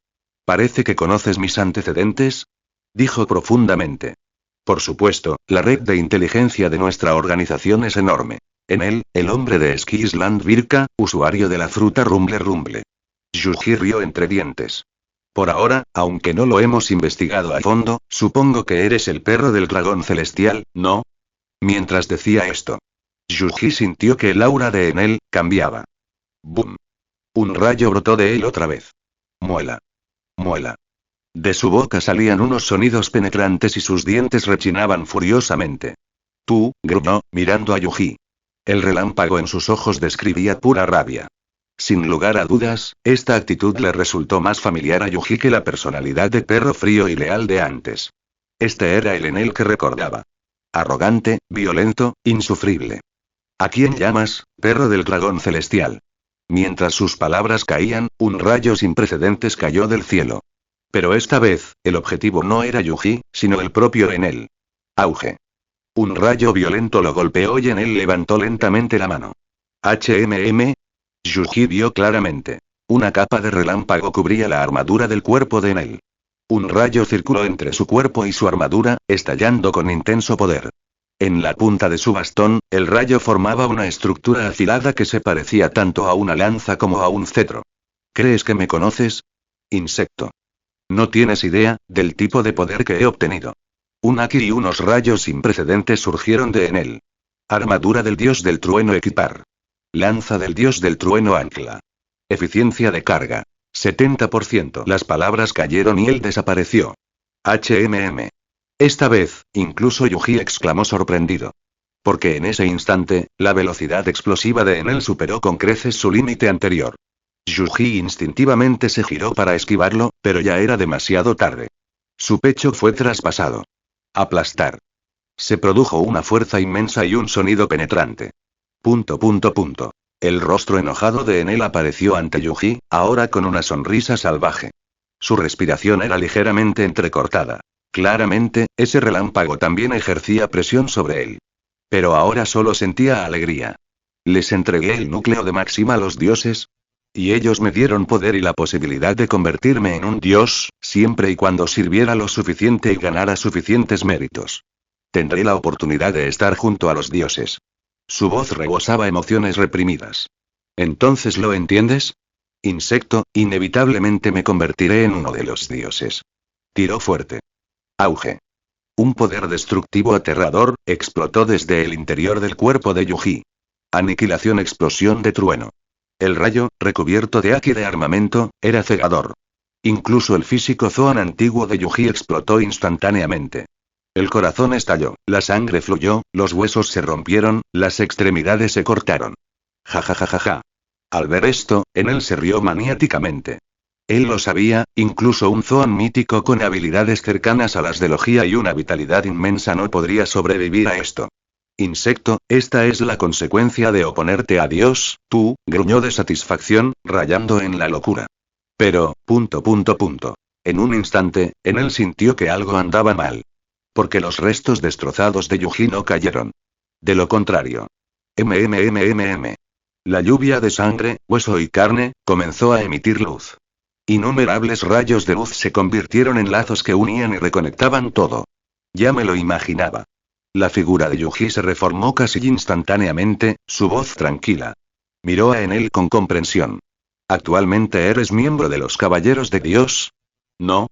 Parece que conoces mis antecedentes, dijo profundamente. Por supuesto, la red de inteligencia de nuestra organización es enorme. En él, el hombre de Skisland Virka, usuario de la fruta Rumble. Yuji rió entre dientes. Por ahora, aunque no lo hemos investigado a fondo, supongo que eres el perro del dragón celestial, ¿no? Mientras decía esto, Yuji sintió que el aura de Enel cambiaba. ¡Bum! Un rayo brotó de él otra vez. Muela. Muela. De su boca salían unos sonidos penetrantes y sus dientes rechinaban furiosamente. Tú, gruñó, mirando a Yuji. El relámpago en sus ojos describía pura rabia. Sin lugar a dudas, esta actitud le resultó más familiar a Yuji que la personalidad de perro frío y leal de antes. Este era el Enel que recordaba. Arrogante, violento, insufrible. ¿A quién llamas, perro del dragón celestial? Mientras sus palabras caían, un rayo sin precedentes cayó del cielo. Pero esta vez, el objetivo no era Yuji, sino el propio Enel. Auge. Un rayo violento lo golpeó y Enel levantó lentamente la mano. Yuji vio claramente. Una capa de relámpago cubría la armadura del cuerpo de Enel. Un rayo circuló entre su cuerpo y su armadura, estallando con intenso poder. En la punta de su bastón, el rayo formaba una estructura afilada que se parecía tanto a una lanza como a un cetro. ¿Crees que me conoces? Insecto. No tienes idea del tipo de poder que he obtenido. Un Aki y unos rayos sin precedentes surgieron de Enel. Armadura del dios del trueno equipar. Lanza del dios del trueno ancla. Eficiencia de carga. 70%. Las palabras cayeron y él desapareció. Esta vez, incluso Yuji exclamó sorprendido. Porque en ese instante, la velocidad explosiva de Enel superó con creces su límite anterior. Yuji instintivamente se giró para esquivarlo, pero ya era demasiado tarde. Su pecho fue traspasado. Aplastar. Se produjo una fuerza inmensa y un sonido penetrante. El rostro enojado de Enel apareció ante Yuji, ahora con una sonrisa salvaje. Su respiración era ligeramente entrecortada. Claramente, ese relámpago también ejercía presión sobre él. Pero ahora solo sentía alegría. Les entregué el núcleo de Máxima a los dioses. Y ellos me dieron poder y la posibilidad de convertirme en un dios, siempre y cuando sirviera lo suficiente y ganara suficientes méritos. Tendré la oportunidad de estar junto a los dioses. Su voz rebosaba emociones reprimidas. ¿Entonces lo entiendes? Insecto, inevitablemente me convertiré en uno de los dioses. Tiró fuerte. Auge. Un poder destructivo aterrador explotó desde el interior del cuerpo de Yuji. Aniquilación, explosión de trueno. El rayo, recubierto de Aki de armamento, era cegador. Incluso el físico Zoan antiguo de Yuji explotó instantáneamente. El corazón estalló, la sangre fluyó, los huesos se rompieron, las extremidades se cortaron. Ja. Al ver esto, Enel se rió maniáticamente. Él lo sabía, incluso un Zoan mítico con habilidades cercanas a las de Logia y una vitalidad inmensa no podría sobrevivir a esto. Insecto, esta es la consecuencia de oponerte a Dios, tú, gruñó de satisfacción, rayando en la locura. Pero. En un instante, Enel sintió que algo andaba mal. Porque los restos destrozados de Yuji no cayeron. De lo contrario. La lluvia de sangre, hueso y carne, comenzó a emitir luz. Innumerables rayos de luz se convirtieron en lazos que unían y reconectaban todo. Ya me lo imaginaba. La figura de Yuji se reformó casi instantáneamente, su voz tranquila. Miró a Enel con comprensión. ¿Actualmente eres miembro de los Caballeros de Dios? No,